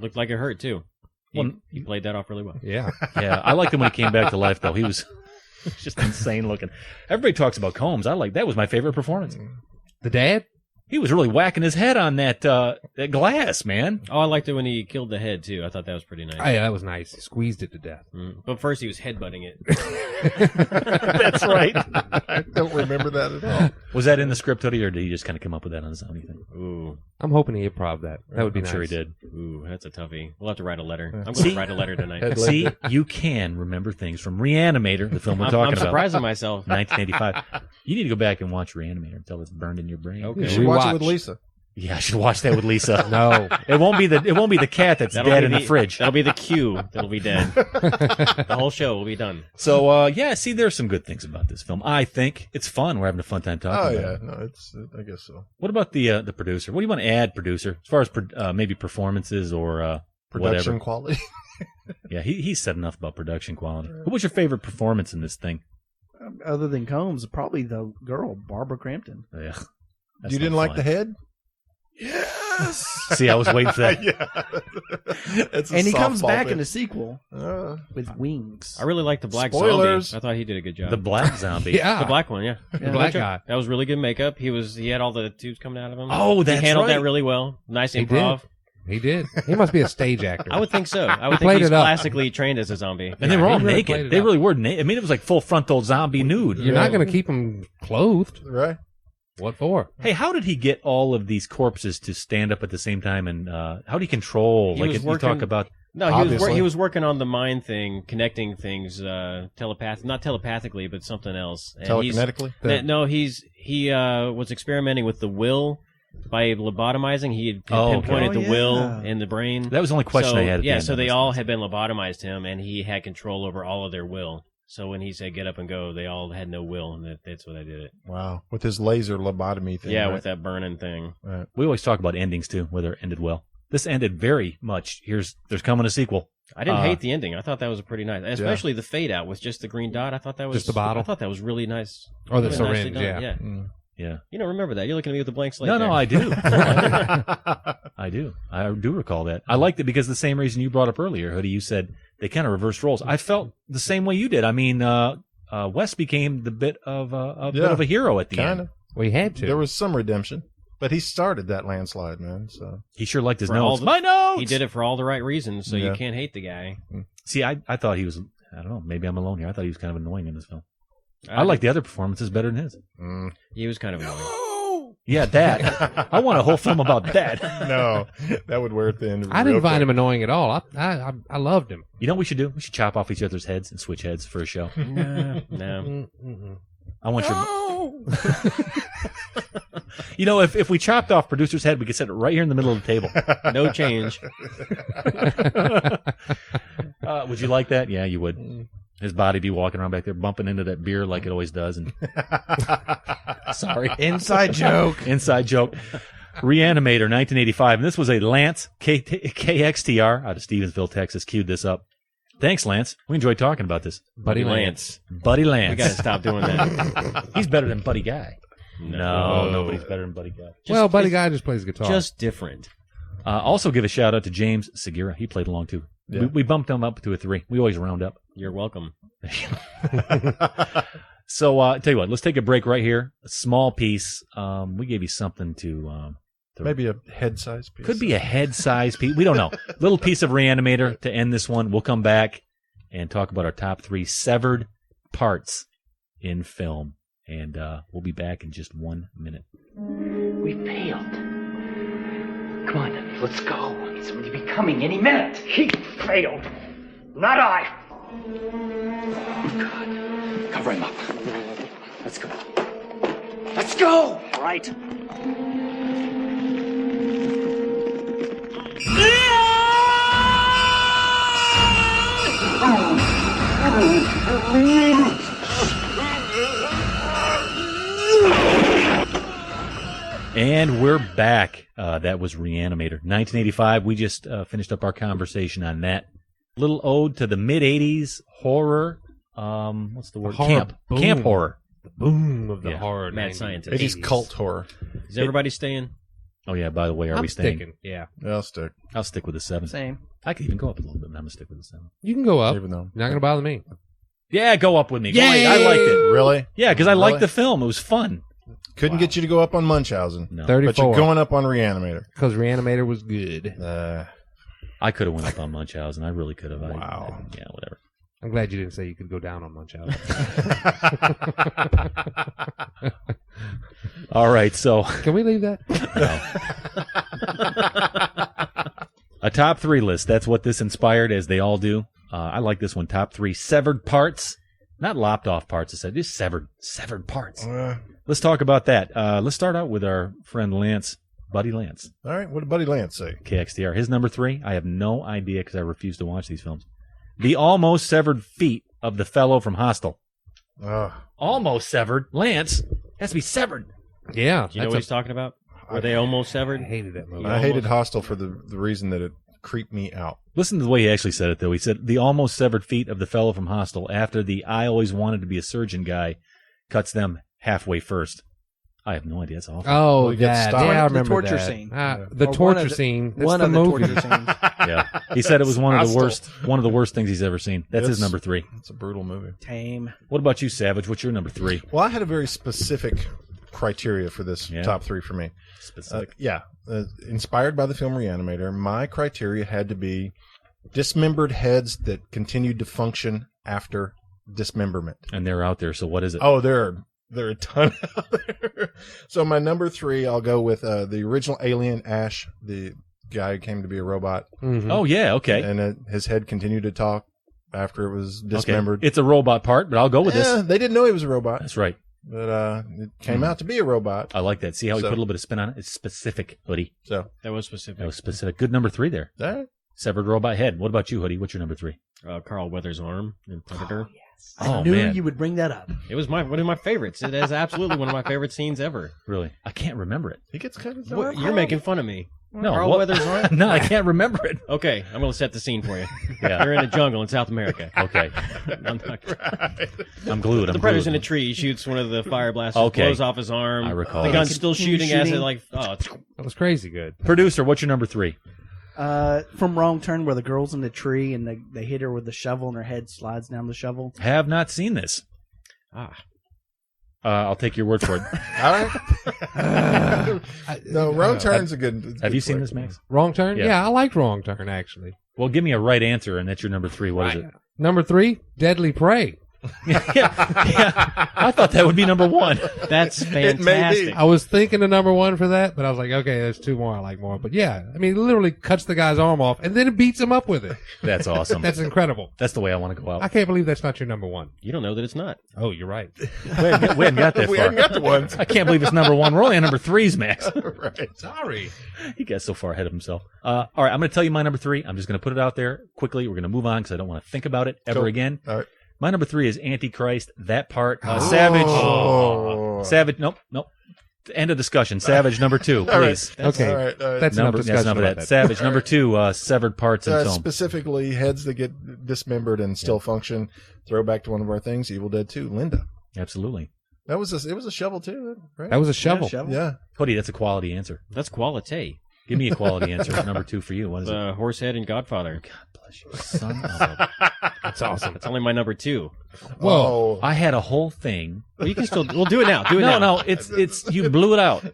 [SPEAKER 2] Looked like it hurt too.
[SPEAKER 4] Well,
[SPEAKER 2] He played that off really well.
[SPEAKER 6] Yeah.
[SPEAKER 4] Yeah, I liked him when he came back to life, though. He was just insane looking. Everybody talks about Combs. That was my favorite performance.
[SPEAKER 6] The dad?
[SPEAKER 4] He was really whacking his head on that glass, man.
[SPEAKER 2] Oh, I liked it when he killed the head too. I thought that was pretty nice.
[SPEAKER 6] Oh, yeah, that was nice. He squeezed it to death.
[SPEAKER 2] But first he was headbutting it.
[SPEAKER 4] That's right.
[SPEAKER 5] I don't remember that at all.
[SPEAKER 4] Was that in the script, Hoodie, or did he just kind of come up with that on his own? You think?
[SPEAKER 2] Ooh,
[SPEAKER 6] I'm hoping he improv that. That would be
[SPEAKER 4] I'm
[SPEAKER 6] nice.
[SPEAKER 4] sure he did.
[SPEAKER 2] ooh, that's a toughie. We'll have to write a letter. I'm going
[SPEAKER 4] See?
[SPEAKER 2] to write a letter tonight.
[SPEAKER 5] Head-
[SPEAKER 4] See, you can remember things from Re-Animator, the film we're
[SPEAKER 2] I'm
[SPEAKER 4] talking about.
[SPEAKER 2] surprising myself.
[SPEAKER 4] 1985. You need to go back and watch Re-Animator until it's burned in your brain.
[SPEAKER 2] Okay.
[SPEAKER 5] You should watch it with
[SPEAKER 6] Rewatch.
[SPEAKER 5] Lisa.
[SPEAKER 4] Yeah, I should watch that with Lisa.
[SPEAKER 6] No.
[SPEAKER 4] It won't be the cat that's
[SPEAKER 2] That'll
[SPEAKER 4] dead
[SPEAKER 2] be
[SPEAKER 4] in the fridge.
[SPEAKER 2] That'll be the cue. That'll be dead. The whole show will be done.
[SPEAKER 4] So yeah, see, there's some good things about this film. I think it's fun. We're having a fun time
[SPEAKER 5] Oh,
[SPEAKER 4] talking about
[SPEAKER 5] yeah.
[SPEAKER 4] it.
[SPEAKER 5] No, it's. I guess so.
[SPEAKER 4] What about the producer? What do you want to add, producer? As far as maybe performances or
[SPEAKER 5] Production
[SPEAKER 4] whatever.
[SPEAKER 5] quality.
[SPEAKER 4] Yeah, he said enough about production quality. Who was your favorite performance in this thing?
[SPEAKER 7] Other than Combs, probably the girl, Barbara Crampton.
[SPEAKER 4] Yeah,
[SPEAKER 5] You didn't like the head? Yes.
[SPEAKER 4] See, I was waiting for that.
[SPEAKER 5] Yeah.
[SPEAKER 7] And he comes back in
[SPEAKER 5] the
[SPEAKER 7] the sequel with wings.
[SPEAKER 2] I really liked the black
[SPEAKER 5] Spoilers.
[SPEAKER 2] zombie. I thought he did a good job.
[SPEAKER 4] The black zombie.
[SPEAKER 6] Yeah.
[SPEAKER 2] The black one, yeah.
[SPEAKER 6] The black guy.
[SPEAKER 2] That was really good makeup. He had all the tubes coming out of him.
[SPEAKER 4] Oh, that's
[SPEAKER 2] He handled
[SPEAKER 4] right.
[SPEAKER 2] that really well. Nice
[SPEAKER 6] He
[SPEAKER 2] improv.
[SPEAKER 6] He did. He must be a stage actor.
[SPEAKER 2] I would think so. I would
[SPEAKER 6] played
[SPEAKER 2] think he's
[SPEAKER 6] it up.
[SPEAKER 2] classically trained as a zombie.
[SPEAKER 4] And they were all
[SPEAKER 6] he really
[SPEAKER 4] naked.
[SPEAKER 6] played it
[SPEAKER 4] They
[SPEAKER 6] up.
[SPEAKER 4] really were naked. I mean, it was like full frontal zombie nude.
[SPEAKER 6] You're not going to keep him clothed.
[SPEAKER 5] Right.
[SPEAKER 6] What for?
[SPEAKER 4] Hey, how did he get all of these corpses to stand up at the same time? And how do he control?
[SPEAKER 2] He
[SPEAKER 4] Like
[SPEAKER 2] was
[SPEAKER 4] if you talk
[SPEAKER 2] working-
[SPEAKER 4] about.
[SPEAKER 2] No,
[SPEAKER 5] Obviously.
[SPEAKER 2] he was working on the mind thing, connecting things, not telepathically, but something else. And
[SPEAKER 5] Telekinetically?
[SPEAKER 2] He was experimenting with the will by lobotomizing. He had
[SPEAKER 4] Oh, okay.
[SPEAKER 2] pinpointed the
[SPEAKER 7] Oh,
[SPEAKER 2] will
[SPEAKER 7] yeah.
[SPEAKER 2] in the brain.
[SPEAKER 4] That was the only question I had. At the
[SPEAKER 2] Yeah,
[SPEAKER 4] end
[SPEAKER 2] so
[SPEAKER 4] of
[SPEAKER 2] they
[SPEAKER 4] this.
[SPEAKER 2] all had been lobotomized him, and he had control over all of their will. So when he said get up and go, they all had no will, and that's what I did it.
[SPEAKER 5] Wow. With his laser lobotomy thing.
[SPEAKER 2] Yeah,
[SPEAKER 5] right?
[SPEAKER 2] with that burning thing.
[SPEAKER 5] Right.
[SPEAKER 4] We always talk about endings too, whether it ended well. This ended very much. There's coming a sequel.
[SPEAKER 2] I didn't hate the ending. I thought that was pretty nice, especially the fade out with just the green dot. I thought that was
[SPEAKER 6] Just the bottle?
[SPEAKER 2] I thought that was really nice.
[SPEAKER 6] Or the
[SPEAKER 2] Really nicely
[SPEAKER 6] syringe,
[SPEAKER 2] done.
[SPEAKER 6] yeah.
[SPEAKER 4] Yeah.
[SPEAKER 2] You don't remember that? You're looking at me with a blank slate.
[SPEAKER 4] No,
[SPEAKER 2] there.
[SPEAKER 4] I do. I do. I do recall that. I liked it because the same reason you brought up earlier, Hoodie. You said they kind of reversed roles. I felt the same way you did. I mean, Wes became the bit of a hero at the
[SPEAKER 5] Kind
[SPEAKER 4] end.
[SPEAKER 5] of.
[SPEAKER 6] We had to.
[SPEAKER 5] There was some redemption. But he started that landslide, man. So
[SPEAKER 4] He sure liked his
[SPEAKER 2] For all
[SPEAKER 4] notes.
[SPEAKER 2] the-
[SPEAKER 4] My notes.
[SPEAKER 2] He did it for all the right reasons, so
[SPEAKER 5] Yeah.
[SPEAKER 2] you can't hate the guy.
[SPEAKER 4] See, I thought he was. I don't know. Maybe I'm alone here. I thought he was kind of annoying in this film. I like the other performances better than his.
[SPEAKER 2] He was kind of annoying.
[SPEAKER 4] Yeah, that. I want a whole film about that.
[SPEAKER 5] No, that would wear thin.
[SPEAKER 6] I didn't find him annoying at all. I loved him.
[SPEAKER 4] You know what we should do? We should chop off each other's heads and switch heads for a show.
[SPEAKER 2] No.
[SPEAKER 4] I want your. You know, if we chopped off producer's head, we could set it right here in the middle of the table.
[SPEAKER 2] No change.
[SPEAKER 4] Would you like that? Yeah, you would. His body be walking around back there, bumping into that beer like it always does. And sorry,
[SPEAKER 7] Inside joke.
[SPEAKER 4] inside joke. Re-Animator, 1985, and this was a Lance KXTR out of Stephenville, Texas. Queued this up. Thanks, Lance. We enjoyed talking about this.
[SPEAKER 6] Buddy Lance.
[SPEAKER 4] Buddy Lance.
[SPEAKER 2] We got to stop doing that.
[SPEAKER 4] He's better than Buddy Guy. No,
[SPEAKER 2] No.
[SPEAKER 4] nobody's better than Buddy Guy.
[SPEAKER 6] Well, Buddy Guy just plays guitar.
[SPEAKER 2] Just different.
[SPEAKER 4] Also, give a shout out to James Segura. He played along too.
[SPEAKER 5] Yeah.
[SPEAKER 4] We bumped him up to a 3. We always round up.
[SPEAKER 2] You're welcome.
[SPEAKER 4] So, tell you what, let's take a break right here. A small piece. We gave you something to
[SPEAKER 5] Maybe a head size piece.
[SPEAKER 4] could be a head size piece. We don't know. Little piece of Re-Animator to end this one. We'll come back and talk about our top 3 severed parts in film. And we'll be back in just 1 minute.
[SPEAKER 3] We failed. Come on, let's go. Somebody be coming any minute. He failed. Not I. God. Cover him up. Let's go. Let's go! Right.
[SPEAKER 4] And we're back. That was Re-Animator. 1985. We just finished up our conversation on that. Little ode to the mid-'80s horror. What's the word? Camp horror.
[SPEAKER 6] The boom of the horror.
[SPEAKER 2] Mad scientist.
[SPEAKER 5] 80s cult horror.
[SPEAKER 2] Is everybody staying?
[SPEAKER 4] Oh, yeah. By the way, are we staying?
[SPEAKER 6] Sticking. Yeah.
[SPEAKER 5] I'll stick.
[SPEAKER 4] I'll stick with the 7.
[SPEAKER 7] Same.
[SPEAKER 4] I could even go up a little bit, but I'm going to stick with the 7.
[SPEAKER 6] You can go up.
[SPEAKER 5] Even though.
[SPEAKER 6] You're not going to bother me.
[SPEAKER 4] Yeah, go up with me.
[SPEAKER 6] Yay!
[SPEAKER 4] I liked it.
[SPEAKER 5] Really?
[SPEAKER 4] Yeah, because I liked the film. It was fun.
[SPEAKER 5] Couldn't get you to go up on Munchausen.
[SPEAKER 4] No.
[SPEAKER 6] 34.
[SPEAKER 5] But you're going up on Re-Animator.
[SPEAKER 6] Because Re-Animator was good.
[SPEAKER 4] I could have went up on Munchausen. I really could have.
[SPEAKER 5] Wow.
[SPEAKER 4] Yeah, whatever.
[SPEAKER 6] I'm glad you didn't say you could go down on Munchausen.
[SPEAKER 4] All right, so.
[SPEAKER 6] Can we leave that?
[SPEAKER 4] A top 3 list. That's what this inspired, as they all do. I like this one. Top 3 severed parts. Not lopped off parts, I said. Just severed parts. Let's talk about that. Let's start out with our friend Lance, Buddy Lance.
[SPEAKER 5] All right, what did Buddy Lance say?
[SPEAKER 4] KXTR. His number 3, I have no idea because I refuse to watch these films. The almost severed feet of the fellow from Hostel. Almost severed. Lance has to be severed.
[SPEAKER 6] Yeah.
[SPEAKER 2] Do you know what he's talking about? Were they almost severed?
[SPEAKER 6] I hated that movie.
[SPEAKER 5] I hated Hostel for the reason that it creeped me out.
[SPEAKER 4] Listen to the way he actually said it, though. He said, the almost severed feet of the fellow from Hostel after the I always wanted to be a surgeon guy cuts them halfway first. I have no idea. That's awful.
[SPEAKER 6] Oh,
[SPEAKER 5] Well,
[SPEAKER 6] that. Yeah, I remember
[SPEAKER 7] the torture
[SPEAKER 6] that.
[SPEAKER 7] scene.
[SPEAKER 6] The
[SPEAKER 7] Or
[SPEAKER 6] torture scene. That's
[SPEAKER 7] One
[SPEAKER 6] the
[SPEAKER 7] of the
[SPEAKER 6] movie.
[SPEAKER 7] torture scenes.
[SPEAKER 4] Yeah. He said it was one of the
[SPEAKER 5] Hostel.
[SPEAKER 4] worst things he's ever seen. That's his number 3.
[SPEAKER 5] It's a brutal movie.
[SPEAKER 7] Tame.
[SPEAKER 4] What about you, Savage? What's your number 3?
[SPEAKER 5] Well, I had a very specific criteria for this top 3 for me.
[SPEAKER 4] Specific.
[SPEAKER 5] Inspired by the film Re-Animator, my criteria had to be dismembered heads that continued to function after dismemberment.
[SPEAKER 4] And they're out there, so what is it?
[SPEAKER 5] Oh, there are a ton out there. So my number 3, I'll go with the original Alien, Ash, the guy who came to be a robot.
[SPEAKER 6] Mm-hmm.
[SPEAKER 4] Oh, yeah, okay.
[SPEAKER 5] And his head continued to talk after it was dismembered.
[SPEAKER 4] Okay. It's a robot part, but I'll go with this.
[SPEAKER 5] They didn't know he was a robot.
[SPEAKER 4] That's right.
[SPEAKER 5] But it came out to be a robot.
[SPEAKER 4] I like that. See how he put a little bit of spin on it? It's specific, Hoodie.
[SPEAKER 5] So
[SPEAKER 2] That was specific.
[SPEAKER 4] That was specific. Good number 3 there.
[SPEAKER 5] all right.
[SPEAKER 4] Severed robot head. What about you, Hoodie? What's your number 3?
[SPEAKER 2] Carl Weathers' arm in Predator.
[SPEAKER 7] I knew you would bring that up.
[SPEAKER 2] It was one of my favorites. It is absolutely one of my favorite scenes ever.
[SPEAKER 4] Really? I can't remember it.
[SPEAKER 5] He gets kind of
[SPEAKER 2] You're making fun of me.
[SPEAKER 4] No,
[SPEAKER 2] Carl Weathers' arm?
[SPEAKER 4] No, I can't remember it.
[SPEAKER 2] Okay, I'm going to set the scene for you.
[SPEAKER 4] Yeah.
[SPEAKER 2] You're in a jungle in South America.
[SPEAKER 4] Okay.
[SPEAKER 2] I'm
[SPEAKER 4] glued.
[SPEAKER 2] The Predator's in a tree. He shoots one of the fire blasters,
[SPEAKER 4] Okay.
[SPEAKER 2] blows off his arm.
[SPEAKER 4] I recall.
[SPEAKER 2] The gun's still shooting as it
[SPEAKER 6] That was crazy good.
[SPEAKER 4] Producer, what's your number 3?
[SPEAKER 7] From Wrong Turn, where the girl's in the tree and they hit her with the shovel and her head slides down the shovel.
[SPEAKER 4] Have not seen this. I'll take your word for it.
[SPEAKER 5] All right. No, Wrong Turn's a good.
[SPEAKER 4] Have you seen this, Max?
[SPEAKER 6] Wrong Turn?
[SPEAKER 4] Yeah.
[SPEAKER 6] Yeah, I liked Wrong Turn, actually.
[SPEAKER 4] Well, give me a right answer, and that's your number 3. What is it?
[SPEAKER 6] Number 3, Deadly Prey.
[SPEAKER 4] yeah. I thought that would be number 1.
[SPEAKER 2] That's
[SPEAKER 5] It may be.
[SPEAKER 2] fantastic.
[SPEAKER 6] I was thinking of number 1 for that, but I was like, okay, there's 2 more I like more. But yeah, I mean, it literally cuts the guy's arm off and then it beats him up with it.
[SPEAKER 4] That's awesome.
[SPEAKER 6] That's incredible.
[SPEAKER 4] That's the way I want to go out.
[SPEAKER 6] I can't believe that's not your number 1.
[SPEAKER 2] You don't know that it's not.
[SPEAKER 6] Oh, you're right.
[SPEAKER 4] We hadn't got that
[SPEAKER 5] We
[SPEAKER 4] far.
[SPEAKER 5] hadn't got to one.
[SPEAKER 4] I can't believe it's number 1. We're only on number 3s, Max.
[SPEAKER 5] Right.
[SPEAKER 6] Sorry.
[SPEAKER 4] He got so far ahead of himself. All right, I'm going to tell you my number 3. I'm just going to put it out there quickly. We're going to move on because I don't want to think about it ever
[SPEAKER 5] Cool.
[SPEAKER 4] again.
[SPEAKER 5] All right.
[SPEAKER 4] My number 3 is Antichrist. That part. Savage.
[SPEAKER 5] Oh.
[SPEAKER 4] Savage. Nope. End of discussion. Savage number 2,
[SPEAKER 5] All right.
[SPEAKER 4] please.
[SPEAKER 6] Okay.
[SPEAKER 5] All right.
[SPEAKER 6] That's enough discussion
[SPEAKER 4] That's enough of
[SPEAKER 6] about
[SPEAKER 4] that. Savage number 2. Severed parts in film.
[SPEAKER 5] Specifically, heads that get dismembered and still function. Throwback to one of our things, Evil Dead 2, Linda.
[SPEAKER 4] Absolutely.
[SPEAKER 5] It was a shovel too, right?
[SPEAKER 6] That was a shovel.
[SPEAKER 5] Yeah.
[SPEAKER 4] Cody, that's a quality answer.
[SPEAKER 2] That's quality.
[SPEAKER 4] Give me a quality answer. Number 2 for you. What is it?
[SPEAKER 2] The Horsehead and Godfather.
[SPEAKER 4] God bless you, son of a...
[SPEAKER 2] That's awesome. That's only my number 2.
[SPEAKER 6] Whoa.
[SPEAKER 4] I had a whole thing.
[SPEAKER 2] Well, you can still. We'll do it now. Do it now.
[SPEAKER 4] No, it's you blew it out.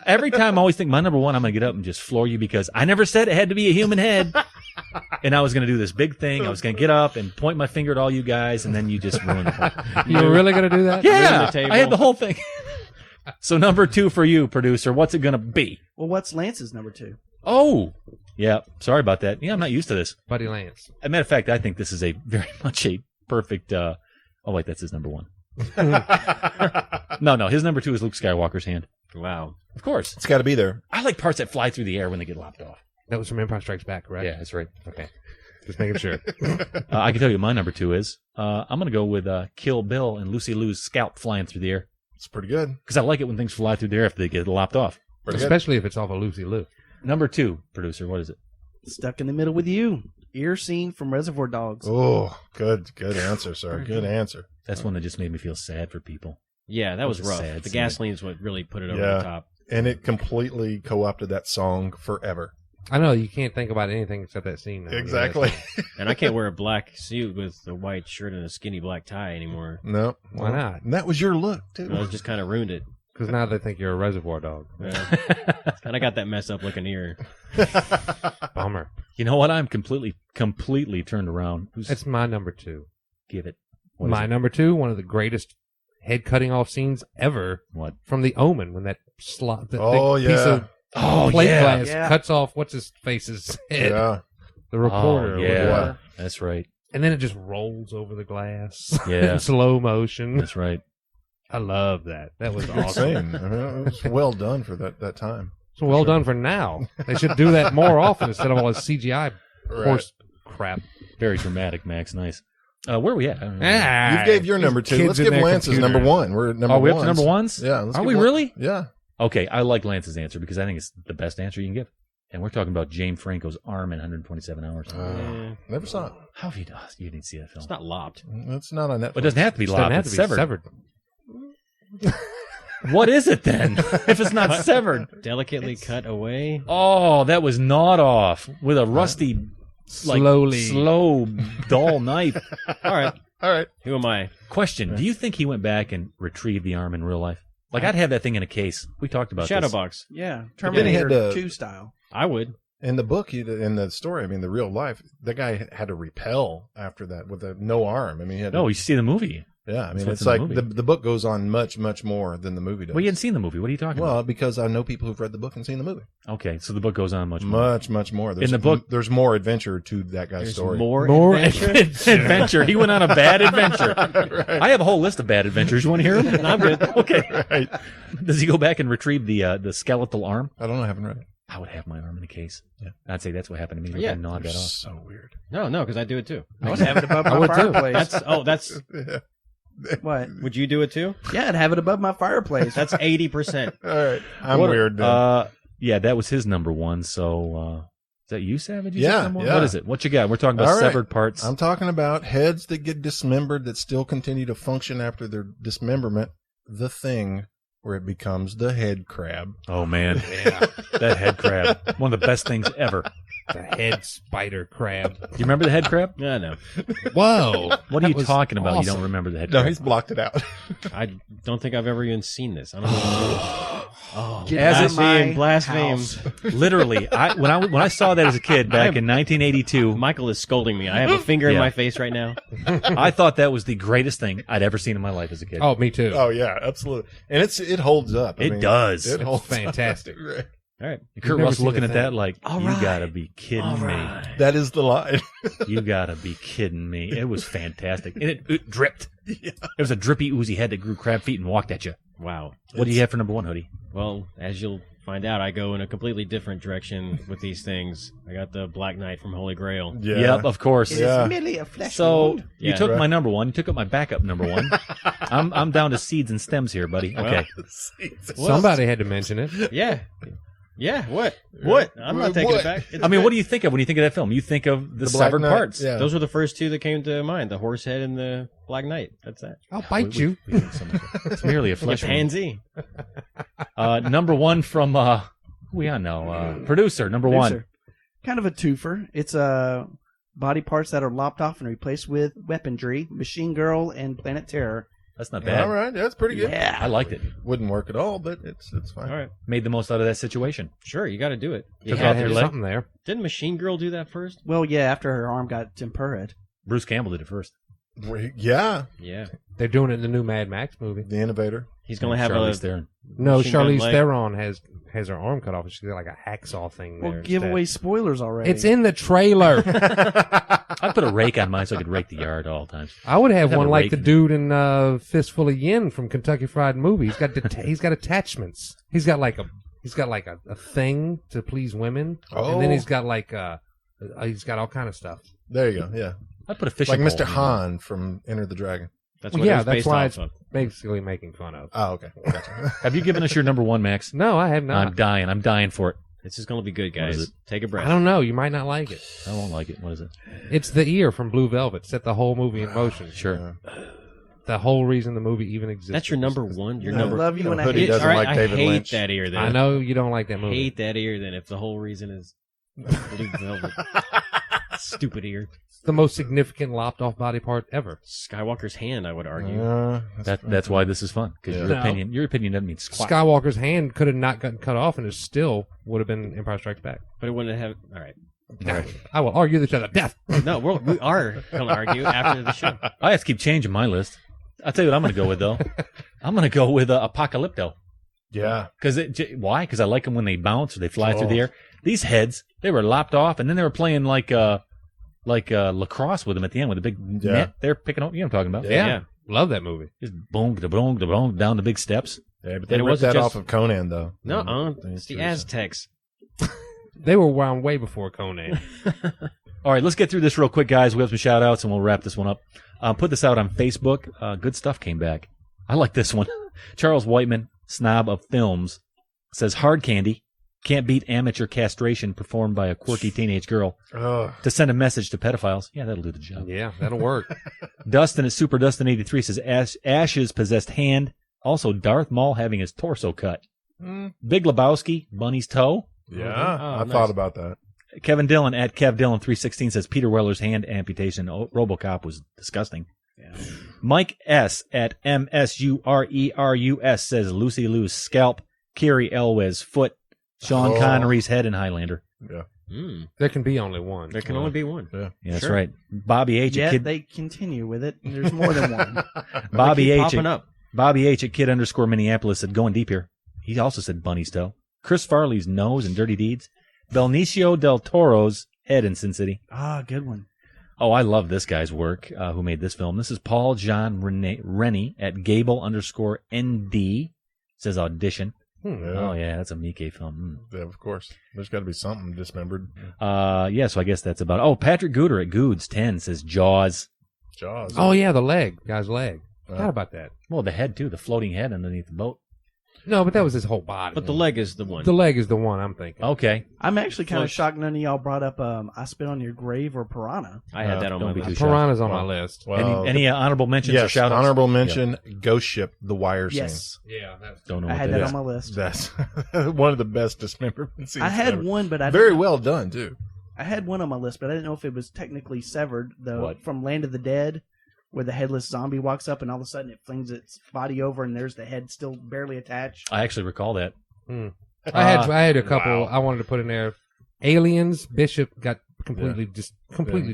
[SPEAKER 4] Every time I always think my number 1, I'm gonna get up and just floor you because I never said it had to be a human head. and I was going to do this big thing. I was going to get up and point my finger at all you guys, and then you just ruined it.
[SPEAKER 6] You were really going to do that?
[SPEAKER 4] Yeah, I had the whole thing. So number 2 for you, producer. What's it going to be?
[SPEAKER 7] Well, what's Lance's number 2?
[SPEAKER 4] Oh, yeah. Sorry about that. Yeah, I'm not used to this.
[SPEAKER 6] Buddy Lance.
[SPEAKER 4] As a matter of fact, I think this is a very much a perfect. Oh wait, that's his number 1. No, his number 2 is Luke Skywalker's hand.
[SPEAKER 2] Wow.
[SPEAKER 4] Of course.
[SPEAKER 5] It's got to be there.
[SPEAKER 4] I like parts that fly through the air when they get lopped off.
[SPEAKER 6] That was from Empire Strikes Back, right?
[SPEAKER 4] Yeah, that's right.
[SPEAKER 6] Okay. Just making sure.
[SPEAKER 4] I can tell you what my number 2 is. I'm going to go with Kill Bill and Lucy Liu's scalp flying through the air.
[SPEAKER 5] It's pretty good.
[SPEAKER 4] Because I like it when things fly through the air if they get lopped off.
[SPEAKER 6] Especially if it's off of Lucy Liu.
[SPEAKER 4] Number 2, producer, what is it?
[SPEAKER 7] Stuck in the Middle with You. Ear scene from Reservoir Dogs.
[SPEAKER 5] Oh, good answer, sir. Good answer.
[SPEAKER 4] That's one that just made me feel sad for people.
[SPEAKER 2] Yeah, that was rough.
[SPEAKER 4] Sad
[SPEAKER 2] the
[SPEAKER 4] scene.
[SPEAKER 2] gasoline's what really put it over the top.
[SPEAKER 5] And it completely co-opted that song forever.
[SPEAKER 6] I know, you can't think about anything except that scene. Now.
[SPEAKER 5] Exactly.
[SPEAKER 2] And I can't wear a black suit with a white shirt and a skinny black tie anymore.
[SPEAKER 5] No.
[SPEAKER 6] Why not?
[SPEAKER 5] And that was your look, too.
[SPEAKER 2] I just kind of ruined it.
[SPEAKER 6] Because now they think you're a Reservoir Dog.
[SPEAKER 2] Yeah. And I got that messed up looking ear.
[SPEAKER 6] Bummer.
[SPEAKER 4] You know what? I'm completely turned around.
[SPEAKER 6] That's my number 2.
[SPEAKER 4] Give it.
[SPEAKER 6] My number 2, one of the greatest head cutting off scenes ever.
[SPEAKER 4] What?
[SPEAKER 6] From The Omen, when that piece of plate glass cuts off what's his face's head.
[SPEAKER 5] Yeah.
[SPEAKER 6] The reporter.
[SPEAKER 4] Yeah. That's right.
[SPEAKER 6] And then it just rolls over the glass.
[SPEAKER 4] Yeah.
[SPEAKER 6] In slow motion.
[SPEAKER 4] That's right.
[SPEAKER 6] I love that. That was
[SPEAKER 5] Good
[SPEAKER 6] awesome.
[SPEAKER 5] scene. I mean, it was well done for that time.
[SPEAKER 6] It's well done for now. They should do that more often instead of all this CGI horse crap.
[SPEAKER 4] Very dramatic, Max. Nice. Where are we at?
[SPEAKER 5] You gave your number 2. Let's give Lance's number 1. We're at number 1.
[SPEAKER 4] Oh, we up to number 1s?
[SPEAKER 5] Yeah.
[SPEAKER 4] Are we really?
[SPEAKER 5] Yeah.
[SPEAKER 4] Okay, I like Lance's answer because I think it's the best answer you can give. And we're talking about Jane Franco's arm in 127 hours.
[SPEAKER 5] Never saw it.
[SPEAKER 4] How have you done? You didn't see that film.
[SPEAKER 2] It's not lopped.
[SPEAKER 5] It's not on Netflix.
[SPEAKER 4] It doesn't have to be lopped. It's severed.
[SPEAKER 2] What is it then? If it's not severed, delicately cut away.
[SPEAKER 4] Oh, that was gnawed off with a rusty, slow, dull knife.
[SPEAKER 2] All right. Who am I?
[SPEAKER 4] Question: do you think he went back and retrieved the arm in real life? Like I'd have that thing in a case. We talked about
[SPEAKER 2] Shadowbox.
[SPEAKER 7] Yeah, Terminator 2 style.
[SPEAKER 2] I would.
[SPEAKER 5] In the book, in the story, I mean, the real life, that guy had to repel after that with no arm. I mean, he had.
[SPEAKER 4] No, you see the movie.
[SPEAKER 5] Yeah, I mean, it's like the book goes on much, much more than the movie does.
[SPEAKER 4] Well, you hadn't seen the movie. What are you talking about?
[SPEAKER 5] Well, because I know people who've read the book and seen the movie.
[SPEAKER 4] Okay, so the book goes on much more.
[SPEAKER 5] Much more.
[SPEAKER 4] In the book,
[SPEAKER 5] there's more adventure to that guy's story.
[SPEAKER 4] More adventure. He went on a bad adventure. Right. I have a whole list of bad adventures. You want to hear them? I'm good. Okay.
[SPEAKER 5] Right.
[SPEAKER 4] Does he go back and retrieve the skeletal arm?
[SPEAKER 5] I don't know. I haven't read it.
[SPEAKER 4] I would have my arm in a case.
[SPEAKER 5] Yeah.
[SPEAKER 4] I'd say that's what happened to me.
[SPEAKER 2] Yeah.
[SPEAKER 4] I gnawed that off.
[SPEAKER 5] So weird.
[SPEAKER 2] No, because I do it too.
[SPEAKER 7] I would have it above my fireplace.
[SPEAKER 2] That's.
[SPEAKER 7] What?
[SPEAKER 2] Would you do it too?
[SPEAKER 7] Yeah, I'd have it above my fireplace.
[SPEAKER 2] That's 80%.
[SPEAKER 5] All right. I'm weird then.
[SPEAKER 4] Yeah, that was his number 1. So, is that you, Savage?
[SPEAKER 5] Yeah.
[SPEAKER 4] What is it? What you got? We're talking about severed parts.
[SPEAKER 5] I'm talking about heads that get dismembered that still continue to function after their dismemberment. The Thing, where it becomes the head crab.
[SPEAKER 4] Oh, man. Yeah. That head crab. One of the best things ever.
[SPEAKER 6] The head spider crab.
[SPEAKER 4] Do you remember the head crab?
[SPEAKER 2] Yeah, no.
[SPEAKER 4] Whoa. What are you talking about?
[SPEAKER 6] Awesome.
[SPEAKER 4] You don't remember the head crab?
[SPEAKER 5] No, he's blocked it out.
[SPEAKER 2] I don't think I've ever even seen this. I don't know.
[SPEAKER 7] Blaspheme.
[SPEAKER 4] Literally, when I saw that as a kid back in 1982,
[SPEAKER 2] Michael is scolding me. I have a finger in my face right now.
[SPEAKER 4] I thought that was the greatest thing I'd ever seen in my life as a kid.
[SPEAKER 6] Oh, me too.
[SPEAKER 5] Oh yeah, absolutely. And it holds up.
[SPEAKER 4] It does.
[SPEAKER 5] It holds
[SPEAKER 6] fantastic.
[SPEAKER 5] Right.
[SPEAKER 2] All right.
[SPEAKER 4] Kurt Russell looking at that like, you gotta be kidding me.
[SPEAKER 5] That is the line.
[SPEAKER 4] You gotta be kidding me. It was fantastic. And it dripped. Yeah. It was a drippy, oozy head that grew crab feet and walked at you.
[SPEAKER 2] Wow.
[SPEAKER 4] What do you have for number 1, Hoodie?
[SPEAKER 2] Well, as you'll find out, I go in a completely different direction with these things. I got the Black Knight from Holy Grail.
[SPEAKER 5] Yeah.
[SPEAKER 4] Yep, of course.
[SPEAKER 7] It is merely a flesh wound.
[SPEAKER 4] You took my number 1. You took up my backup number 1. I'm down to seeds and stems here, buddy. Okay.
[SPEAKER 6] Somebody had to mention it.
[SPEAKER 2] Yeah. Yeah, what? I'm not taking it back.
[SPEAKER 4] I mean, what do you think of when you think of that film? You think of the severed parts.
[SPEAKER 5] Yeah.
[SPEAKER 2] Those were the first two that came to mind, the horse head and the Black Knight. That's that.
[SPEAKER 6] I'll bite you.
[SPEAKER 4] It's merely a flesh wound.
[SPEAKER 2] pansy.
[SPEAKER 4] Number 1 from, who we on now? Producer, number 1.
[SPEAKER 7] Kind of a twofer. It's body parts that are lopped off and replaced with weaponry, Machine Girl and Planet Terror.
[SPEAKER 4] That's not bad.
[SPEAKER 5] All right, that's pretty good.
[SPEAKER 7] Yeah.
[SPEAKER 4] I liked it.
[SPEAKER 5] Wouldn't work at all, but it's fine.
[SPEAKER 2] All right.
[SPEAKER 4] Made the most out of that situation.
[SPEAKER 2] Sure, you got to do it.
[SPEAKER 4] Took
[SPEAKER 6] Yeah,
[SPEAKER 4] off your
[SPEAKER 6] there's
[SPEAKER 4] leg.
[SPEAKER 6] something there.
[SPEAKER 2] Didn't Machine Girl do that first?
[SPEAKER 7] Well, yeah, after her arm got tempered.
[SPEAKER 4] Bruce Campbell did it first.
[SPEAKER 5] Yeah,
[SPEAKER 2] Yeah.
[SPEAKER 6] They're doing it in the new Mad Max movie.
[SPEAKER 5] the Innovator.
[SPEAKER 2] He's going to have
[SPEAKER 4] Charlize
[SPEAKER 2] a...
[SPEAKER 4] Theron.
[SPEAKER 6] No,
[SPEAKER 2] Machine gun
[SPEAKER 6] Charlize
[SPEAKER 2] leg.
[SPEAKER 6] Theron has her arm cut off, and she's got like a hacksaw thing
[SPEAKER 7] Well,
[SPEAKER 6] there.
[SPEAKER 7] give
[SPEAKER 6] instead.
[SPEAKER 7] away spoilers already.
[SPEAKER 6] It's in the trailer.
[SPEAKER 4] I put a rake on mine so I could rake the yard all the time.
[SPEAKER 6] I would have
[SPEAKER 4] I'd have
[SPEAKER 6] one
[SPEAKER 4] a
[SPEAKER 6] like
[SPEAKER 4] rake
[SPEAKER 6] the
[SPEAKER 4] in
[SPEAKER 6] dude in Fistful of Yin from Kentucky Fried Movie. He's got he's got attachments. He's got like a thing to please women, and then he's got he's got all kind of stuff.
[SPEAKER 5] There you go. Yeah,
[SPEAKER 4] I'd put a fishing
[SPEAKER 5] like
[SPEAKER 4] pole
[SPEAKER 5] Mr.
[SPEAKER 4] in
[SPEAKER 5] Han from Enter the Dragon.
[SPEAKER 2] That's
[SPEAKER 6] Well,
[SPEAKER 2] what it
[SPEAKER 6] yeah,
[SPEAKER 2] was
[SPEAKER 6] that's
[SPEAKER 2] based
[SPEAKER 6] why
[SPEAKER 2] off
[SPEAKER 6] it's
[SPEAKER 2] of.
[SPEAKER 6] basically making fun of.
[SPEAKER 5] Oh, okay. Gotcha.
[SPEAKER 4] Have you given us your number one, Max?
[SPEAKER 6] No, I have not.
[SPEAKER 4] I'm dying. I'm dying for it.
[SPEAKER 2] This is going to be good,
[SPEAKER 4] What is
[SPEAKER 2] guys.
[SPEAKER 4] it?
[SPEAKER 2] Take a breath.
[SPEAKER 6] I don't know. You might not like it.
[SPEAKER 4] I won't like it. What is it?
[SPEAKER 6] It's the ear from Blue Velvet. Set the whole movie in motion.
[SPEAKER 4] Sure.
[SPEAKER 6] The whole reason the movie even exists.
[SPEAKER 2] That's your number one? Your
[SPEAKER 7] I
[SPEAKER 2] number...
[SPEAKER 7] love you when I
[SPEAKER 5] Hoodie
[SPEAKER 7] hate
[SPEAKER 5] doesn't
[SPEAKER 2] All right,
[SPEAKER 5] like David
[SPEAKER 2] I hate
[SPEAKER 5] Lynch.
[SPEAKER 2] that ear then.
[SPEAKER 6] I know you don't like that
[SPEAKER 2] I
[SPEAKER 6] movie.
[SPEAKER 2] hate that ear then if the whole reason is Blue Velvet. Stupid ear.
[SPEAKER 6] It's the most significant lopped off body part ever.
[SPEAKER 2] Skywalker's hand, I would argue.
[SPEAKER 4] That's why this is fun because
[SPEAKER 5] Yeah.
[SPEAKER 4] your opinion doesn't mean squat.
[SPEAKER 6] Skywalker's hand could have not gotten cut off, and it still would have been Empire Strikes Back.
[SPEAKER 2] But it wouldn't have... All right.
[SPEAKER 6] I will argue this to the death.
[SPEAKER 2] No, we are going to argue after the show.
[SPEAKER 4] I have to keep changing my list. I'll tell you what I'm going to go with though. I'm going to go with Apocalypto.
[SPEAKER 5] Yeah.
[SPEAKER 4] Why? Because I like them when they bounce or they fly through the air. These heads, they were lopped off, and then they were playing like lacrosse with them at the end with a big net. They're picking up. You know what I'm talking about?
[SPEAKER 6] Yeah. Love that movie.
[SPEAKER 4] Just boom, da boom, da boom, down the big steps.
[SPEAKER 5] Yeah, but
[SPEAKER 2] And
[SPEAKER 5] they
[SPEAKER 2] it
[SPEAKER 5] ripped
[SPEAKER 2] wasn't
[SPEAKER 5] that
[SPEAKER 2] just-
[SPEAKER 5] off of Conan, though.
[SPEAKER 2] No, it's the Aztecs.
[SPEAKER 6] They were around way before Conan.
[SPEAKER 4] All right, let's get through this real quick, guys. We have some shout-outs, and we'll wrap this one up. Put this out on Facebook. Good stuff came back. I like this one. Charles Whiteman, snob of films, says, hard candy. Can't beat amateur castration performed by a quirky teenage girl to send a message to pedophiles. Yeah, that'll do the job.
[SPEAKER 6] Yeah, that'll work.
[SPEAKER 4] Dustin at Super Dustin 83 says, Ash's possessed hand. Also, Darth Maul having his torso cut. Big Lebowski, Bunny's toe.
[SPEAKER 5] Yeah,
[SPEAKER 2] Oh,
[SPEAKER 5] I thought about that.
[SPEAKER 4] Kevin Dillon at Kev Dillon 316 says Peter Weller's hand amputation in RoboCop was disgusting.
[SPEAKER 2] Yeah.
[SPEAKER 4] Mike S at MSURERUS says Lucy Lou's scalp, Carrie Elwes' foot, Sean Connery's head in Highlander.
[SPEAKER 5] Yeah.
[SPEAKER 6] There can be only one.
[SPEAKER 2] There can only be one.
[SPEAKER 5] Yeah,
[SPEAKER 4] Yeah, that's right. Bobby H.
[SPEAKER 7] Yet
[SPEAKER 4] at Kid,
[SPEAKER 7] they continue with it. And there's more than one.
[SPEAKER 4] Bobby
[SPEAKER 2] They keep
[SPEAKER 4] H.
[SPEAKER 2] popping
[SPEAKER 4] At,
[SPEAKER 2] up.
[SPEAKER 4] Bobby H. at Kid _ Minneapolis said going deep here. He also said Bunny's toe. Chris Farley's nose in Dirty Deeds. Benicio del Toro's head in Sin City.
[SPEAKER 7] Ah, good one.
[SPEAKER 4] Oh, I love this guy's work, who made this film. This is Paul John Rennie at Gable _ND. Says audition. Oh, yeah, that's a Miike film.
[SPEAKER 5] Yeah, of course. There's got to be something dismembered.
[SPEAKER 4] Yeah, so I guess that's about it. Oh, Patrick Gooder at Goods 10 says Jaws.
[SPEAKER 5] Jaws.
[SPEAKER 6] Oh, yeah, the leg. Guy's leg. Forgot about that.
[SPEAKER 4] Well, the head, too. The floating head underneath the boat.
[SPEAKER 6] No, but that was his whole body.
[SPEAKER 2] But the leg is the one.
[SPEAKER 6] The leg is the one I'm thinking.
[SPEAKER 4] Okay.
[SPEAKER 7] I'm actually kind of
[SPEAKER 2] Flush.
[SPEAKER 7] shocked none of y'all brought up I Spit on Your Grave or Piranha.
[SPEAKER 2] I had that on my
[SPEAKER 4] don't be
[SPEAKER 2] list.
[SPEAKER 4] too
[SPEAKER 6] Piranha's on
[SPEAKER 5] Well,
[SPEAKER 6] my list.
[SPEAKER 5] Well,
[SPEAKER 4] Any honorable mentions or
[SPEAKER 5] yes,
[SPEAKER 4] shout-outs?
[SPEAKER 5] honorable mention, Ghost Ship, the wire
[SPEAKER 7] Yes.
[SPEAKER 6] Yeah, that's
[SPEAKER 4] Don't know
[SPEAKER 7] I
[SPEAKER 4] what
[SPEAKER 7] had
[SPEAKER 4] that
[SPEAKER 7] that
[SPEAKER 4] is.
[SPEAKER 7] on my list.
[SPEAKER 5] That's one of the best dismemberment scenes
[SPEAKER 7] I had
[SPEAKER 5] ever.
[SPEAKER 7] one, but I
[SPEAKER 5] Very
[SPEAKER 7] didn't-
[SPEAKER 5] well done, too.
[SPEAKER 7] I had one on my list, but I didn't know if it was technically severed though
[SPEAKER 4] What?
[SPEAKER 7] from Land of the Dead, where the headless zombie walks up and all of a sudden it flings its body over and there's the head still barely attached.
[SPEAKER 4] I actually recall that.
[SPEAKER 6] I had a couple I wanted to put in there. Aliens, Bishop got completely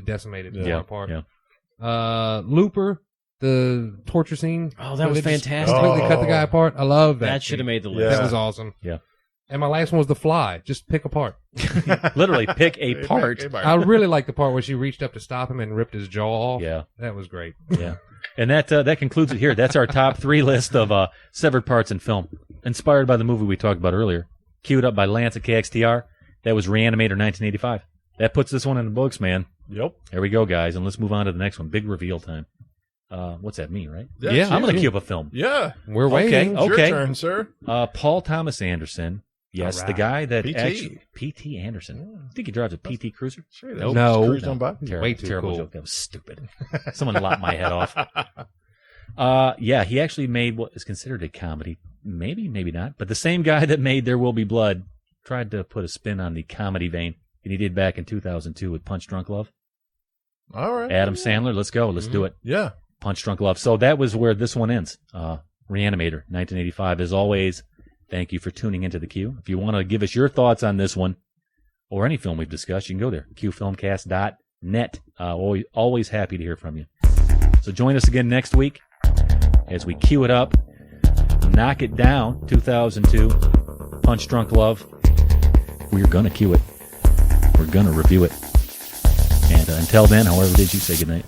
[SPEAKER 6] decimated, torn apart.
[SPEAKER 4] Yeah.
[SPEAKER 6] Looper, the torture scene.
[SPEAKER 2] Oh, that was
[SPEAKER 6] They just
[SPEAKER 2] fantastic.
[SPEAKER 6] Completely cut the guy apart. I love that.
[SPEAKER 2] That should have made the
[SPEAKER 5] Yeah.
[SPEAKER 2] list.
[SPEAKER 6] That was awesome.
[SPEAKER 4] Yeah.
[SPEAKER 6] And my last one was The Fly. Just pick apart.
[SPEAKER 4] Literally pick a part.
[SPEAKER 6] I really like the part where she reached up to stop him and ripped his jaw off.
[SPEAKER 4] Yeah.
[SPEAKER 6] That was great.
[SPEAKER 4] Yeah. And that concludes it here. That's our top 3 list of severed parts in film. Inspired by the movie we talked about earlier. Queued up by Lance at KXTR. That was Re-Animator 1985. That puts this one in the books, man.
[SPEAKER 5] Yep.
[SPEAKER 4] There we go, guys. And let's move on to the next one. Big reveal time. What's that, me, right?
[SPEAKER 6] Yeah.
[SPEAKER 4] I'm going to queue up a film.
[SPEAKER 5] Yeah.
[SPEAKER 6] We're waiting.
[SPEAKER 4] Okay.
[SPEAKER 5] It's your turn, sir.
[SPEAKER 4] Paul Thomas Anderson. Yes,
[SPEAKER 6] All
[SPEAKER 4] the
[SPEAKER 6] right.
[SPEAKER 4] guy that
[SPEAKER 5] PT.
[SPEAKER 4] actually... P.T. Anderson. I think he drives a PT Cruiser.
[SPEAKER 5] Sure,
[SPEAKER 6] No.
[SPEAKER 5] Cruised on by.
[SPEAKER 4] Terrible,
[SPEAKER 6] Way too
[SPEAKER 4] terrible
[SPEAKER 6] cool.
[SPEAKER 4] joke. That was stupid. Someone lopped my head off. Yeah, he actually made what is considered a comedy. Maybe, maybe not. But the same guy that made There Will Be Blood tried to put a spin on the comedy vein. And he did back in 2002 with Punch Drunk Love.
[SPEAKER 5] All right.
[SPEAKER 4] Adam Sandler, let's go. Let's do it.
[SPEAKER 5] Yeah.
[SPEAKER 4] Punch Drunk Love. So that was where this one ends. Re-Animator, 1985. As always, thank you for tuning into the Q. If you want to give us your thoughts on this one or any film we've discussed, you can go there, qfilmcast.net. Always happy to hear from you. So join us again next week as we cue it up, knock it down, 2002, Punch Drunk Love. We're going to cue it. We're going to review it. And until then, however it is, you say goodnight.